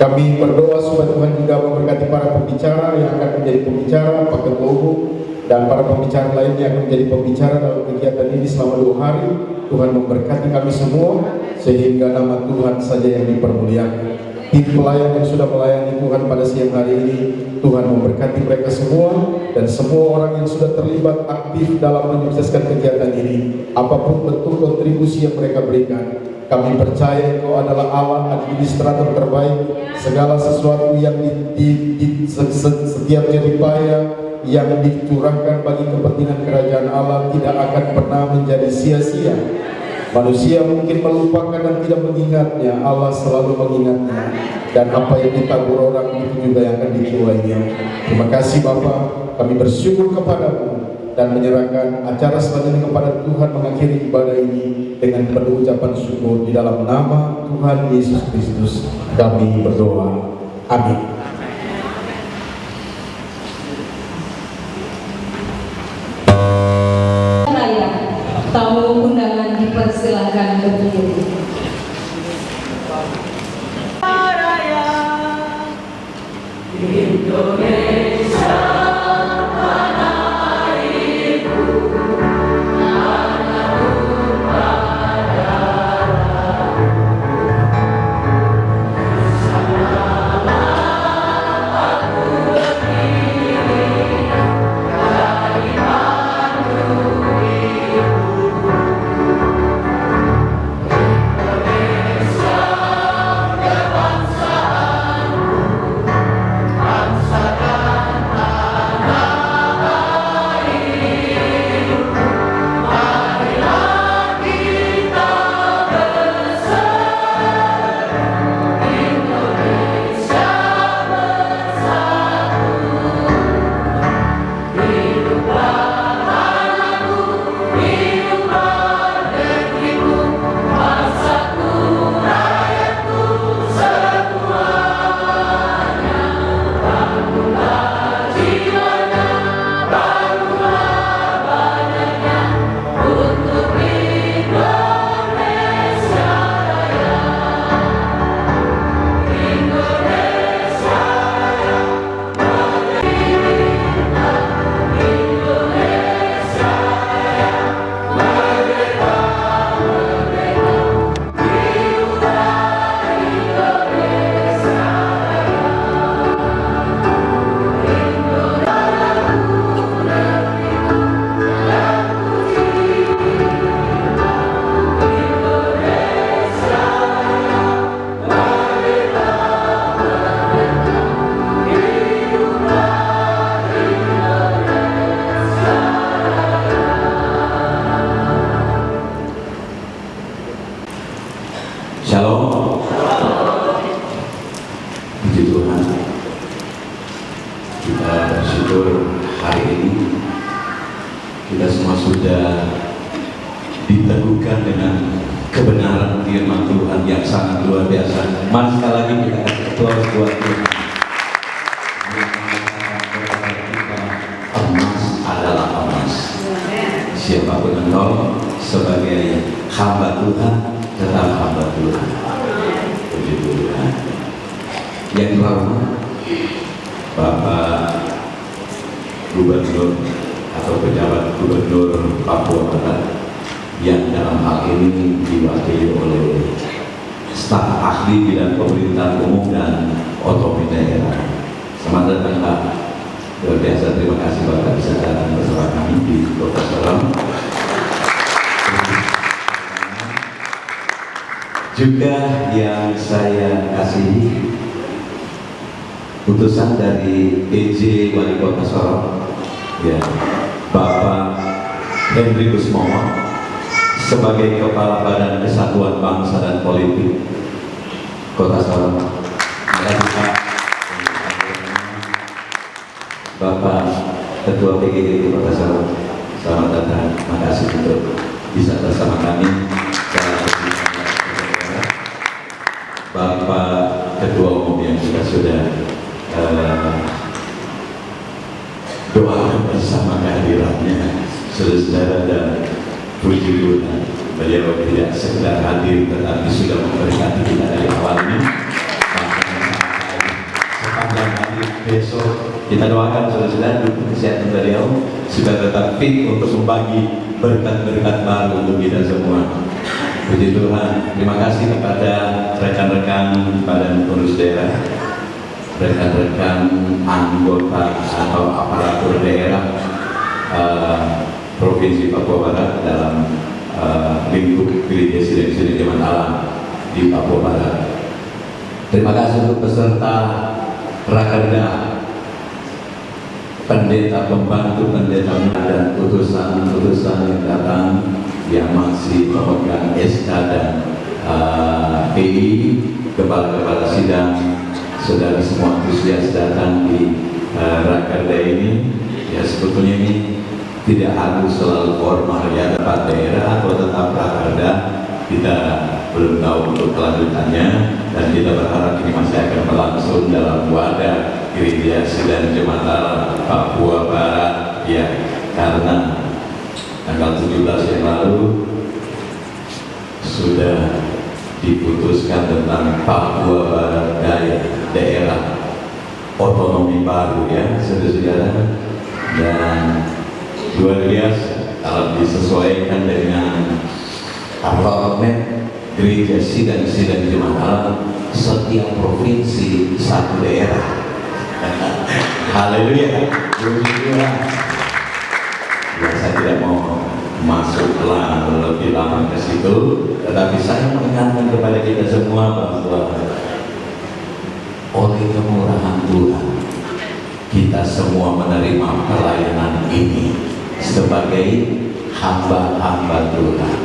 Kami berdoa supaya Tuhan juga memberkati para pembicara yang akan menjadi pembicara, Pak Ketua Umum, dan para pembicara lainnya yang akan menjadi pembicara dalam kegiatan ini selama 2 hari. Tuhan memberkati kami semua sehingga nama Tuhan saja yang dipermuliakan. Tim pelayan yang sudah melayani Tuhan pada siang hari ini, Tuhan memberkati mereka semua, dan semua orang yang sudah terlibat aktif dalam menyukseskan kegiatan ini, apapun bentuk kontribusi yang mereka berikan. Kami percaya Engkau adalah Allah administrator terbaik. Segala sesuatu yang setiap jeripaya yang dicurahkan bagi kepentingan kerajaan Allah tidak akan pernah menjadi sia-sia. Manusia mungkin melupakan dan tidak mengingatnya, Allah selalu mengingatnya, dan apa yang ditabur orang itu juga yang akan dituainya. Terima kasih Bapa, kami bersyukur kepadamu dan menyerahkan acara selanjutnya kepada Tuhan, mengakhiri ibadah ini dengan penuh ucapan syukur di dalam nama Tuhan Yesus Kristus kami berdoa. Amin. Tamu undangan dipersilakan berdiri. Indonesia tanah airku, tanah tumpah darah. Sanalah aku berdiri dari pandu ibu. bersyukur hari ini kita semua sudah diteguhkan dengan kebenaran firman Tuhan yang sangat luar biasa. Mari sekali lagi kita kasih aplaus buat Tuhan. Emas adalah emas. Siapapun engkau sebagai hamba Tuhan, tetap hamba Tuhan. Puji Tuhan. Yang terhormat Bapak Gubernur atau pejabat Gubernur Papua Barat yang dalam hal ini diwakili oleh staf ahli bidang pemerintahan umum dan otonomi daerah. Selamat datang Pak. Luar biasa, terima kasih Bapak bisa datang bersama kami di Kota Sorong. Juga yang saya kasihi, putusan dari PJ Wali Kota Sorong, ya, Bapak Henry Gusmowo sebagai Kepala Badan Kesatuan Bangsa dan Politik Kota Sorong. Terima kasih Pak. Bapak Ketua PGRI Kota Sorong, selamat datang. Terima kasih untuk bisa bersama kami. Bapak Ketua Umum yang juga sudah doakan bersama kehadirannya, saudara dan puji Tuhan, beliau tidak sekedar hadir tetapi sudah memberkati kita dari awal ini. Sepanjang hari besok kita doakan saudara-saudara untuk kesehatan beliau sudah tetap fit untuk membagi berkat-berkat baru untuk kita semua. Puji Tuhan. Terima kasih kepada rekan-rekan Badan Pengurus Daerah, rekan-rekan anggota atau aparatur daerah Provinsi Papua Barat dalam lingkup gereja sidang-sidang Jemaat Allah di Papua Barat. Terima kasih untuk peserta Rakerda, pendeta, pembantu pendeta dan utusan-utusan yang datang yang masih memegang SK dan PI, kepala-kepala sidang, saudara semua antusias datang di Rakerda ini. Ya, sebetulnya ini tidak harus selalu formal ya, tempat daerah atau tetap Rakerda, kita belum tahu untuk kelanjutannya, dan kita berharap ini masih akan berlangsung dalam wadah gereja sidang Jemaat Allah Papua Barat ya, karena tanggal 17 yang lalu sudah diputuskan tentang Papua Barat daerah otonomi baru ya saudara-saudara, dan luar biasa kalau disesuaikan dengan parlemen gereja sidang-sidang Jemaat Allah setiap provinsi satu daerah. Haleluya. Ya, saya tidak mau masuk lebih lama ke situ, tetapi saya mengingatkan kepada kita semua bahwa oleh kemurahan Tuhan kita semua menerima pelayanan ini sebagai hamba-hamba Tuhan.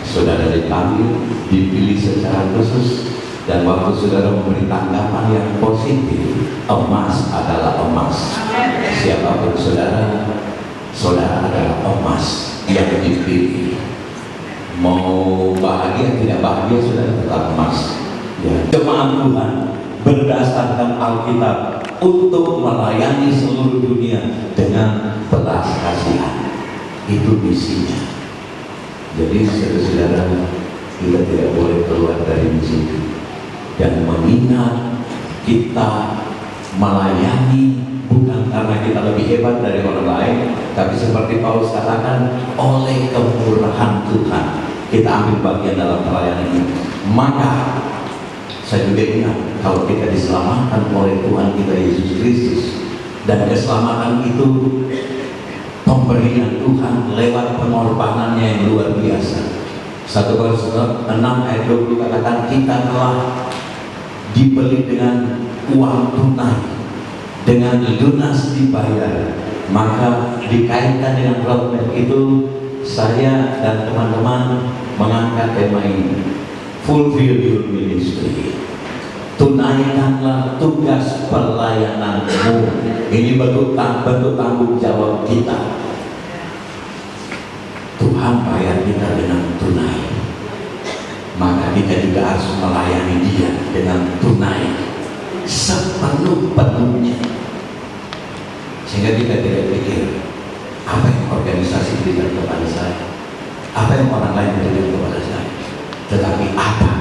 Saudara dipanggil, dipilih secara khusus, dan waktu saudara memberi tanggapan yang positif, emas adalah emas. Siapapun saudara, saudara adalah emas yang dipilih. Mau bahagia tidak bahagia, saudara tetap emas. Ya. Jemaat Tuhan berdasarkan Alkitab untuk melayani seluruh dunia dengan belas kasihan. Itu misinya. Jadi saudara-saudara, kita tidak boleh keluar dari misi dan mengingat kita melayani bukan karena kita lebih hebat dari orang lain, tapi seperti Paulus katakan, oleh kemurahan Tuhan kita ambil bagian dalam pelayanan ini. Maka saya juga ingat kalau kita diselamatkan oleh Tuhan kita Yesus Kristus, dan keselamatan itu pemberian Tuhan lewat pengorbanannya yang luar biasa. 1 Korintus 6 ayat 20 katakan kita telah dibeli dengan uang tunai, dengan lunas dibayar. Maka dikaitkan dengan roadmap itu, saya dan teman-teman mengangkat tema ini, fulfill your ministry. tunaikanlah tugas pelayananmu. Ini bentuk tanggung jawab kita. Tuhan bayar kita dengan tunai, maka kita juga harus melayani Dia dengan tunai sepenuh-penuhnya. Sehingga kita tidak pikir apa yang organisasi berikan kepada saya, apa yang orang lain berikan kepada saya, tetapi apa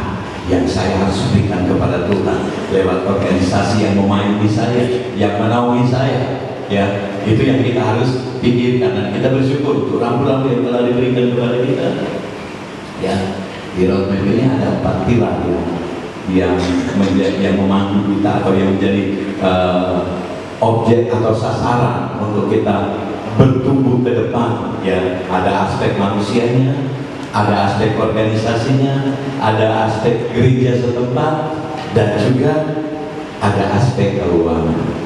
yang saya harus berikan kepada Tuhan lewat organisasi yang memayungi saya, yang menaungi saya. Ya, itu yang kita harus pikirkan, dan kita bersyukur untuk rambu-rambu yang telah diberikan kepada kita. Ya, di roadmap ini ada 4 pilar yang memandu kita, atau yang menjadi objek atau sasaran untuk kita bertumbuh ke depan. Ya, ada aspek manusianya, ada aspek organisasinya, ada aspek gereja setempat, dan juga ada aspek keuangan.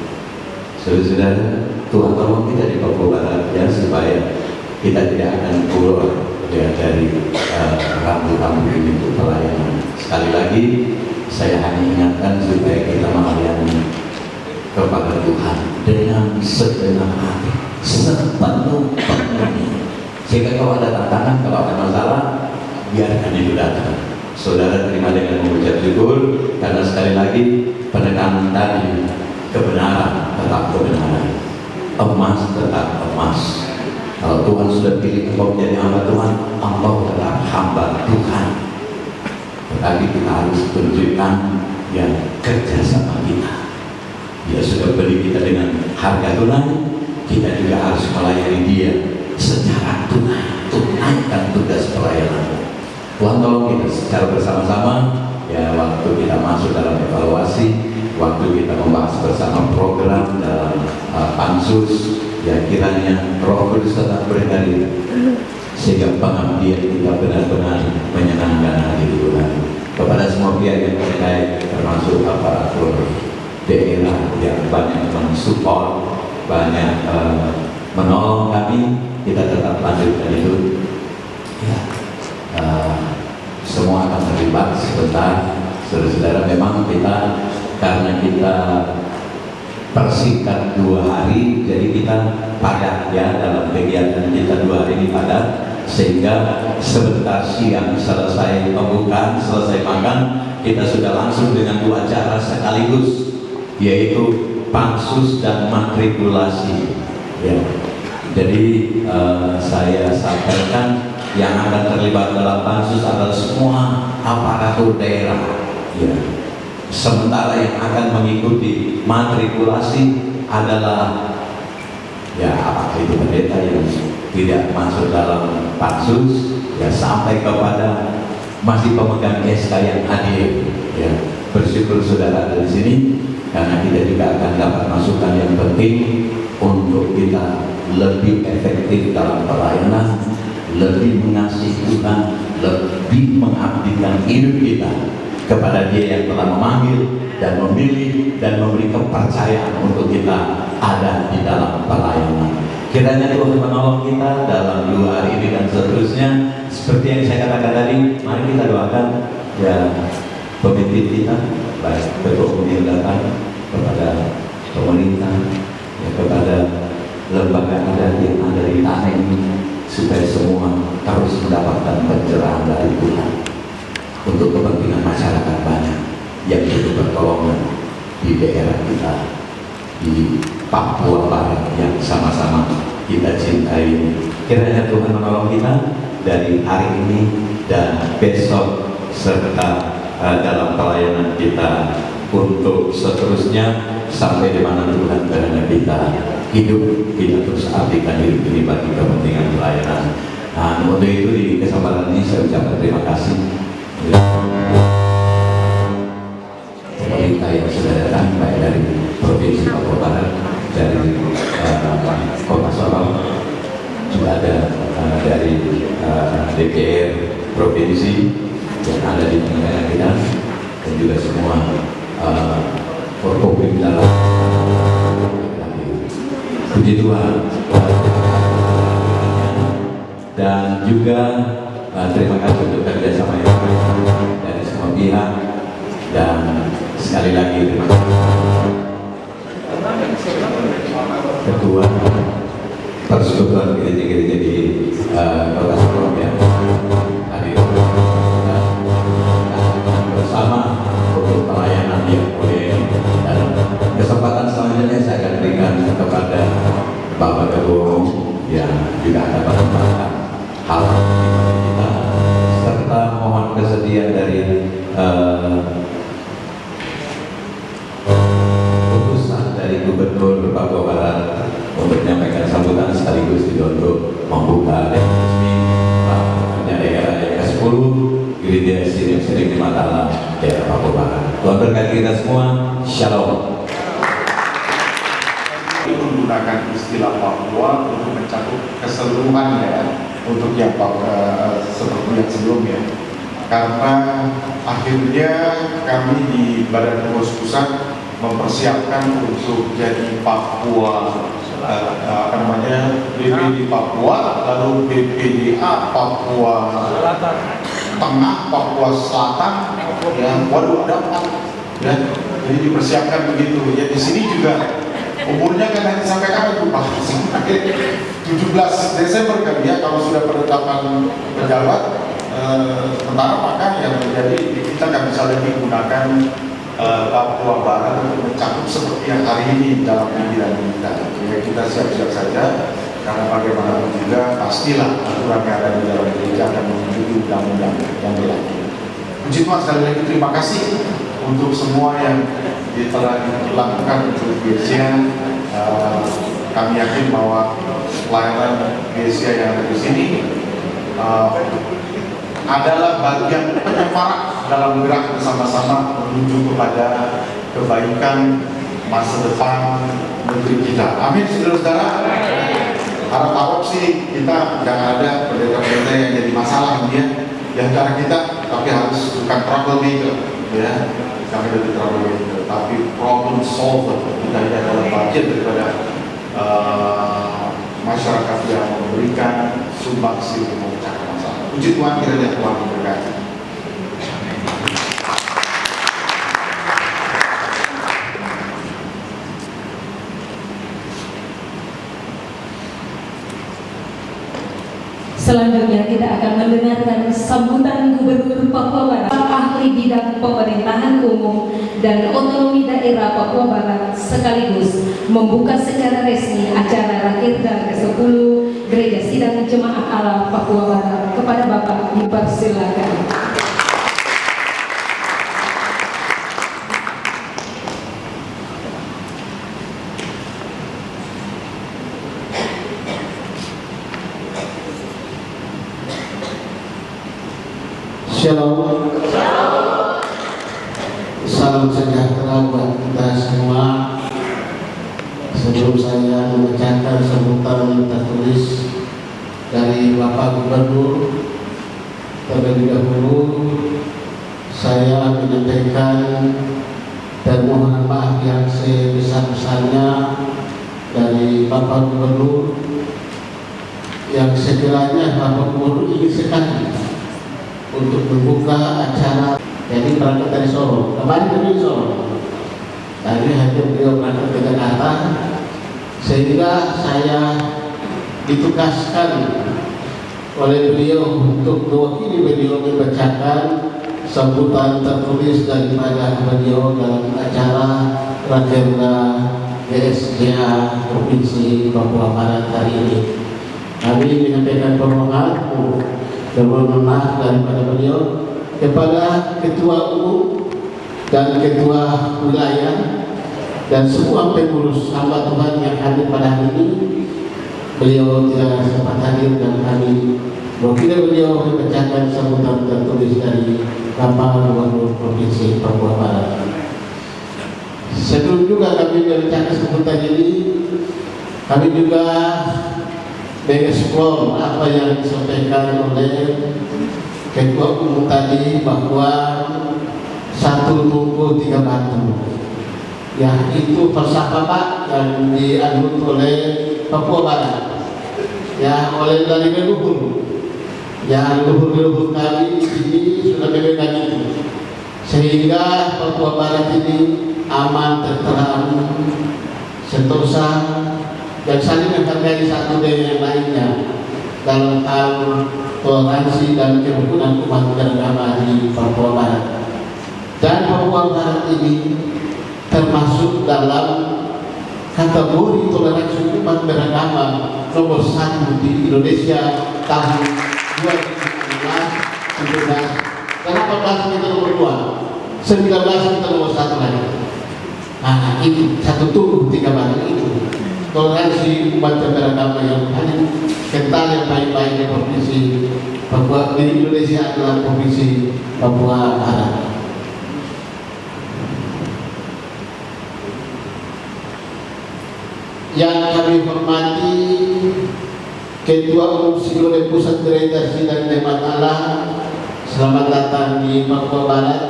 Saudara-saudara, Tuhan tolong kita di Papua Barat, ya, supaya kita tidak akan keluar, ya, dari rambu-rambu ini untuk pelayanan. Sekali lagi, saya hanya ingatkan supaya kita melayani kepada Tuhan dengan segenap hati, sepenuh-penuhnya. Sehingga kalau ada tantangan, kalau ada masalah, biarkan itu datang. Saudara terima dengan mengucap syukur, karena sekali lagi penekanan tadi, kebenaran tetap kebenaran, emas tetap emas. Kalau Tuhan sudah pilih engkau menjadi hamba Tuhan, engkau adalah hamba Tuhan. Tetapi kita harus tunjukkan yang kerja sama kita. Dia sudah beli kita dengan harga tunai, kita juga harus melayani Dia secara tunai. Tunaikan tugas pelayanan. Tuhan tolong kita secara bersama-sama, ya, waktu kita masuk dalam evaluasi, waktu kita membahas bersama program dalam pansus, ya, kiranya Roh Kudus tetap berhadir sehingga pengabdian kita benar-benar menyenangkan hati Tuhan. Kepada semua pihak yang terkait, termasuk aparatur daerah yang banyak mensupport, banyak menolong kami, kita tetap lanjutkan itu. Ya, semua akan terlibat sebentar. Saudara-saudara, memang kita, karena kita persingkat 2 hari, jadi kita padat, ya, dalam kegiatan kita 2 hari ini padat, sehingga sebentar siang selesai pembukaan, selesai makan, kita sudah langsung dengan 2 acara sekaligus, yaitu pansus dan matrikulasi. Ya. Jadi saya sampaikan yang akan terlibat dalam pansus adalah semua aparatur daerah. Ya. Sementara yang akan mengikuti matrikulasi adalah, ya, apakah itu pendeta yang tidak masuk dalam pansus, ya, sampai kepada masih pemegang SK yang hadir. Ya, bersyukur saudara ada di sini, karena kita juga akan dapat masukan yang penting untuk kita lebih efektif dalam pelayanan, lebih mengasihi Tuhan, lebih mengabdikan hidup kita kepada Dia yang telah memanggil dan memilih dan memberi kepercayaan untuk kita ada di dalam pelayanan. Kiranya Tuhan menolong kita dalam 2 hari ini dan seterusnya. Seperti yang saya katakan tadi, mari kita doakan, ya, pemimpin kita, baik ketua umum yang datang, kepada pemerintah, ya, kepada lembaga adat yang ada di tanah ini, supaya semua terus mendapatkan pencerahan dari Tuhan untuk kepentingan masyarakat banyak yang butuh pertolongan di daerah kita, di Papua Barat yang sama-sama kita cintai. Kiranya Tuhan menolong kita dari hari ini dan besok, serta dalam pelayanan kita untuk seterusnya sampai di mana Tuhan kehendak kita hidup. Kita terus abdikan hidup ini bagi kepentingan pelayanan. Nah, untuk itu di kesempatan ini saya ucapkan terima kasih pemerintah yang sudah datang, baik dari Provinsi Papua Barat, dari Kota Sorong, juga ada dari DPR Provinsi yang ada di tengah kita, dan juga semua Forkopim dalam. Puji Tuhan. Dan juga terima kasih untuk kerjasama yang baik dari semua pihak, dan Sekali lagi terima kasih Ketua Persekutuan Gereja-Gereja di Kota Sorong ya hadir bersama untuk pelayanan yang mulia. Dan kesempatan selanjutnya saya akan berikan kepada Bapak Ketua Umum yang juga dapat menambahkan hal kita, serta mohon kesediaan dari utusan dari Gubernur Papua Barat untuk menyampaikan sambutan sekaligus juga untuk membuka dan resmi daerah yang ke-10 Gereja Sering di Matala daerah Papua Barat. Tuhan berkati kita semua. Shalom. Menggunakan istilah Papua untuk mencakup keseluruhan ya, untuk yang seperti yang sebelumnya, karena akhirnya kami di Badan Pengurus Pusat mempersiapkan untuk jadi Papua BPD Papua, lalu BPDA Papua Tengah, Papua Selatan, ya, waduh ada 4 ya, jadi dipersiapkan begitu. Ya di sini juga umurnya kan nanti sampai kapan tuh Pak? 17 Desember kan ya, kalau sudah penetapan pejabat sementara, maka yang terjadi kita nggak bisa lagi menggunakan Papua Barat untuk mencakup seperti yang hari ini dalam pikiran kita. Ya, kita siap-siap saja, karena bagaimanapun juga pastilah aturan yang ada di dalam gereja akan menuju undang-undang yang berlaku. Puji Tuhan, sekali lagi terima kasih untuk semua yang telah dilakukan untuk gereja. Kami yakin bahwa pelayanan gereja yang ada di sini adalah bagian penyemarak dalam gerak bersama-sama menuju kepada kebaikan masa depan negeri kita. Amin, saudara-saudara. Harap-harap sih kita jangan ada pendeta-pendeta yang jadi masalah dia di antara kita, tapi harus bukan troublemaker, ya, kami dari troublemaker, tapi problem solver. Kita ini adalah bagian daripada masyarakat yang memberikan sumbangsi untuk memecahkan masalah. Puji Tuhan, kiranya Tuhan memberkati. Selanjutnya kita akan mendengarkan sambutan Gubernur Papua Barat, ahli bidang pemerintahan umum dan otonomi daerah Papua Barat, sekaligus membuka secara resmi acara Rakerda ke-10 Gereja Sidang Jemaat Allah Papua Barat. Kepada Bapak dipersilakan. Shalom. Salam sejahtera buat kita semua. Sebelum saya membacakan sambutan tertulis dari Bapak Gubernur, terlebih dahulu saya menyampaikan permohonan maaf yang sebesar-besarnya dari Bapak Gubernur, yang sekiranya Bapak Gubernur ingin sekali untuk membuka acara. Jadi berangkat dari Solo, kemarin dari Solo, tadi hadir beliau berangkat ke Jakarta, sehingga saya ditugaskan oleh beliau untuk mewakili beliau membacakan sambutan tertulis daripada beliau dalam acara Rakerda GSJA Provinsi Papua Barat hari ini. Kami menyampaikan permohonan maaf daripada beliau kepada Ketua Umum dan Ketua Wilayah dan semua pengurus hamba Tuhan yang hadir pada hari ini. Beliau tidak sempat hadir dan kami mewakili beliau membacakan sambutan tertulis dari Bapak Gubernur Provinsi Papua Barat. Sebelum juga kami membacakan sambutan ini, kami juga mengeksplor apa yang disampaikan oleh Ketua Umum tadi, bahwa 1 tungku 3 batu, ya, itu falsafah Pak yang dianut oleh Papua Barat, ya, oleh dari leluhur, ya, leluhur kami di sini sudah memegang itu. sehingga Papua Barat ini aman, tentram, sentosa, dan saling menghargai satu dengan yang lainnya dalam hal toleransi dan kerukunan umat beragama di Papua Barat. Dan Papua Barat ini termasuk dalam kategori toleransi umat beragama nomor 1 di Indonesia tahun 2017, 18 kita nomor 2, 19 kita nomor 1 lagi. Nah, itu satu tubuh 3 batu itu toleransi umat beragama yang paling kental, yang paling baik di provinsi Papua di Indonesia adalah provinsi Papua Barat. Yang kami hormati Ketua Umum Sinode Pusat Gereja Sidang Jemaat Allah, selamat datang di Papua Barat.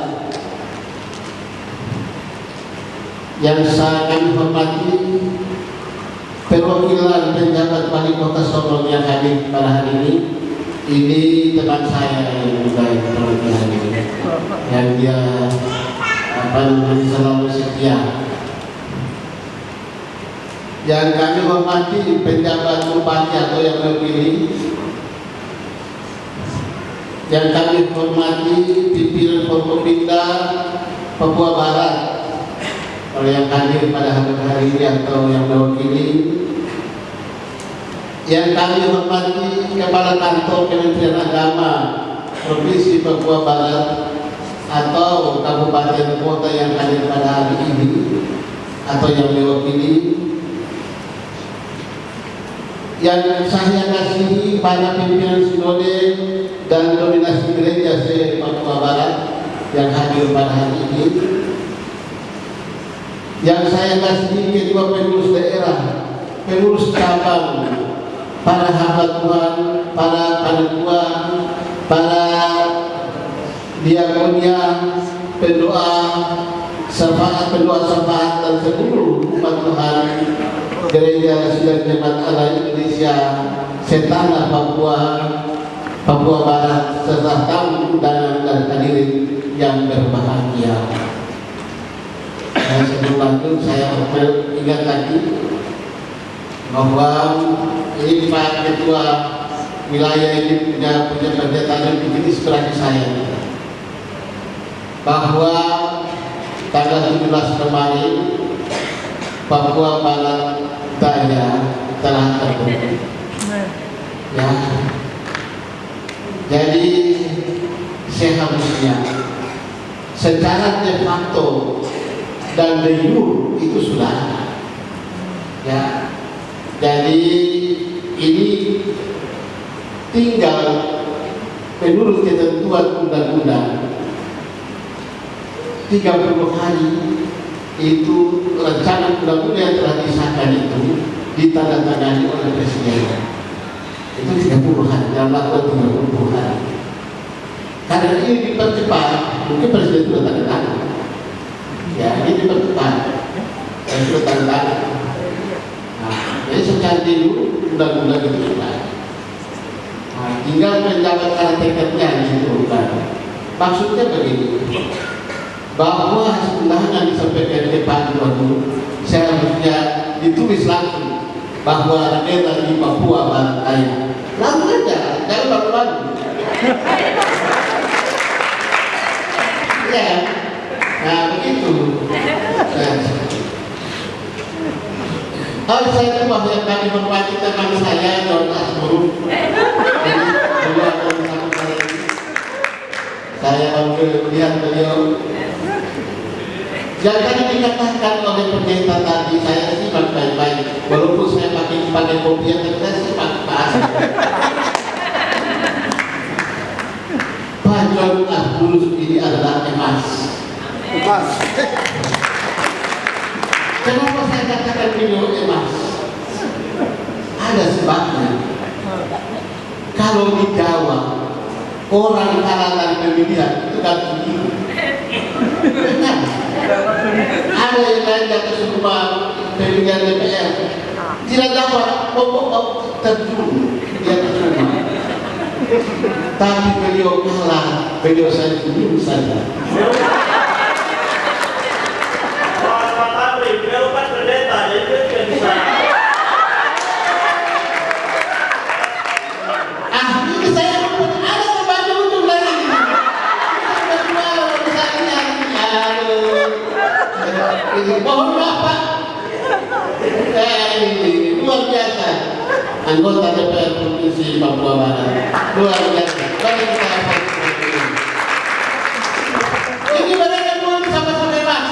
Yang kami hormati perwakilan penjabat Wali Kota Sorong yang hadir pada hari ini teman saya yang juga perwakilan ini, yang dia selalu setia. Yang kami hormati penjabat bupati atau yang terpilih, yang kami hormati pimpinan Forkopimda Papua Barat, oleh yang hadir pada hari ini atau yang mewakili, yang kami hormati Kepala Kantor Kementerian Agama Provinsi Papua Barat atau kabupaten kota yang hadir pada hari ini atau yang mewakili, yang saya kasihi para pimpinan sinode dan dominasi gereja se-Papua Barat yang hadir pada hari ini, yang saya kasihi ketua pengurus daerah, pengurus cabang, para hamba Tuhan, para panitia, para diakonia, pendoa syafaat dan seluruh umat Tuhan Gereja Sidang Jemaat Allah Indonesia Setanah Papua Barat, serta tamu undangan dan hadirin yang berbahagia. Sebelum lanjut, saya ingat lagi bahwa ini Pak Ketua wilayah ini punya pernyataan yang bikin inspirasi saya, bahwa tanggal 17 kemarin Papua Barat Daya telah terbentuk. Ya, jadi seharusnya secara de facto dan de jure itu sudah, ya. Jadi ini tinggal menurut ketentuan undang-undang 30 hari itu rencana undang-undang yang telah disahkan itu ditandatangani oleh Presiden. Itu 30 hari, dalam waktu 30 hari. Karena ini dipercepat, mungkin Presiden sudah tanda tangan. Ya, ini dipercepat dan sudah tanda tangan. Nah, jadi secara dulu undang-undang itu sudah. Nah, tinggal menjabat tekadnya di situ kan. Maksudnya begini, bahwa hasil undangan disampaikan ke Pak Gubernur seharusnya ditulis langsung bahwa negara di Papua Barat Daya. Langsung aja, jangan baru-baru. Ya, nah begitu. Nah, saya itu bahwa yang kami hormati teman saya John Asmuruf. Saya melihat beliau. Yang tadi dikatakan oleh pendeta tadi, saya simak baik-baik. Walaupun saya pakai kopi yang saya simak bahasa. Pak John Asmuruf ini adalah emas. Kenapa saya katakan beliau emas? Ada sebabnya. Kalau di Jawa, orang kalangan pemilihan itu kan tinggi. Benar. Ada yang lain di atas rumah pemilihan DPR tidak dapat pokok terjun di atas rumah. Tapi beliau kalah, beliau saya senyum saja. Ini saya ada membantu untuk lagi. Mohon maaf Pak. Ini luar biasa. Anggota DPR Provinsi Papua Barat. Luar biasa. Mari kita apresiasi. Ini mereka pun sama-sama bebas.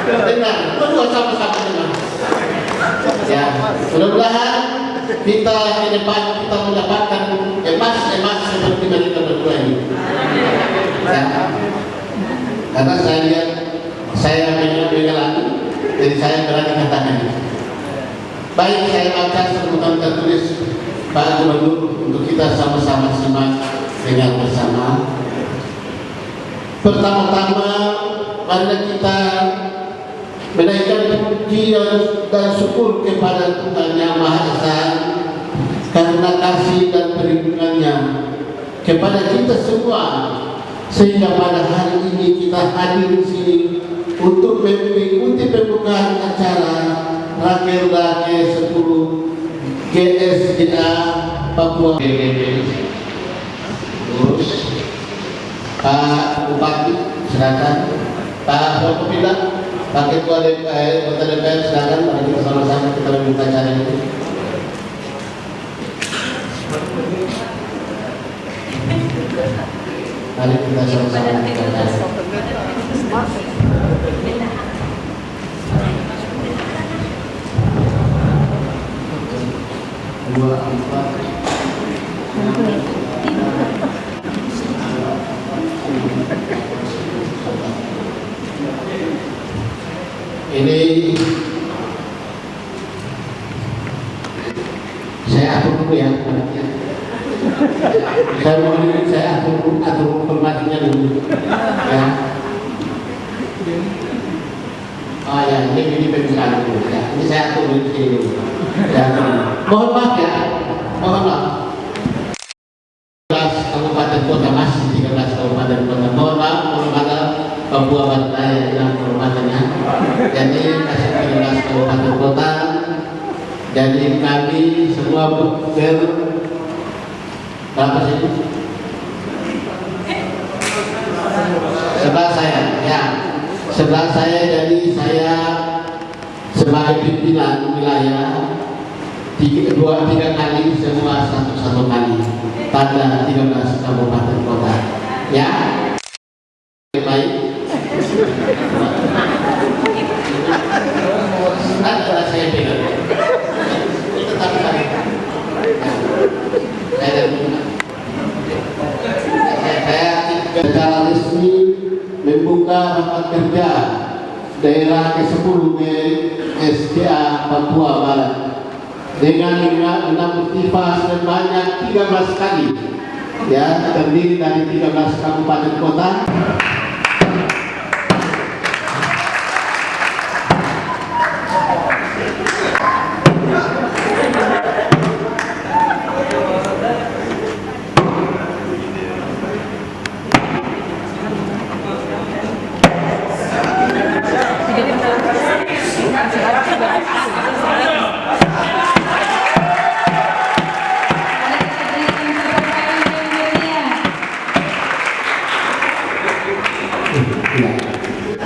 Benar, berdua sama-sama bebas. Ya, mudah-mudahan kita ke depan kita mendapatkan emas seperti mereka berdua ini. Ya. Karena saya lihat saya mengalami, jadi saya berani katakan ini. Baik, saya baca sebutan tertulis Pak Gubernur untuk kita sama-sama simak dengan bersama. Pertama-tama, mari kita menaikkan puji dan syukur kepada Tuhan Yang Maha Esa karena kasih dan perlindungannya kepada kita semua, sehingga pada hari ini kita hadir di sini untuk mengikuti pembukaan acara Rakerda ke-10 GSDA Papua. Terus Pak Bupati silakan, Pak Wakopila, Pak Ketua DPR, Kota DPR silakan, mari kita sama-sama kita membuka acara ini. Mari kita sama-sama membuka acara. Dua, empat. Ini saya atur dulu ya. Saya atur hormatnya dulu. Ya. Oh ya, ini pembicaraan dulu. Ya. Ini saya atur dulu. Ya. Mohon maaf ya, mohon maaf. 13 kabupaten kota, masih 13 kabupaten kota. Mohon maaf, Papua Barat Daya yang hormatnya. Jadi masih 13 kabupaten kota. Jadi kami semua berapa sih? Sebelah saya, ya. Sebelah saya, jadi saya sebagai pimpinan wilayah 3 kali semua satu kali pada 13 kabupaten kota. Ya, baik. Adalah saya pegang. Tetap saya. Saya secara resmi membuka rapat kerja daerah ke-10 GSDA Papua Barat dengan aktivitas sebanyak 13 kali, ya, terdiri dari 13 kabupaten kota.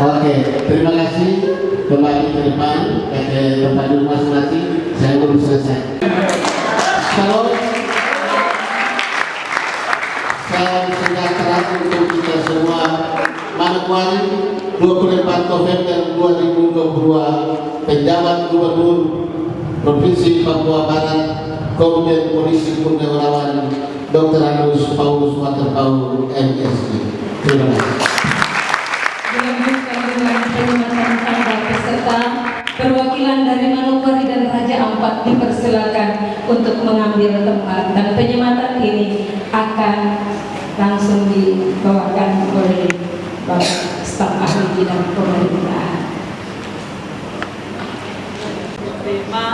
Oke, terima kasih. Kembali ke depan ke tempat duduk masing-masing. Saya belum selesai. Salam sejahtera untuk kita semua. Manokwari 24 November 2022, penjabat Gubernur Provinsi Papua Barat, Komjen Polisi Purnawirawan Dr. Anus Paulus Waterpau MSc. Terima kasih. Dilanjutkan dengan penyematan tanda peserta, perwakilan dari Manokwari dan Raja Ampat dipersilakan untuk mengambil tempat, dan penyematan ini akan langsung dibawakan oleh Bapak Staf Ahli Bidang Pemerintahan. Terima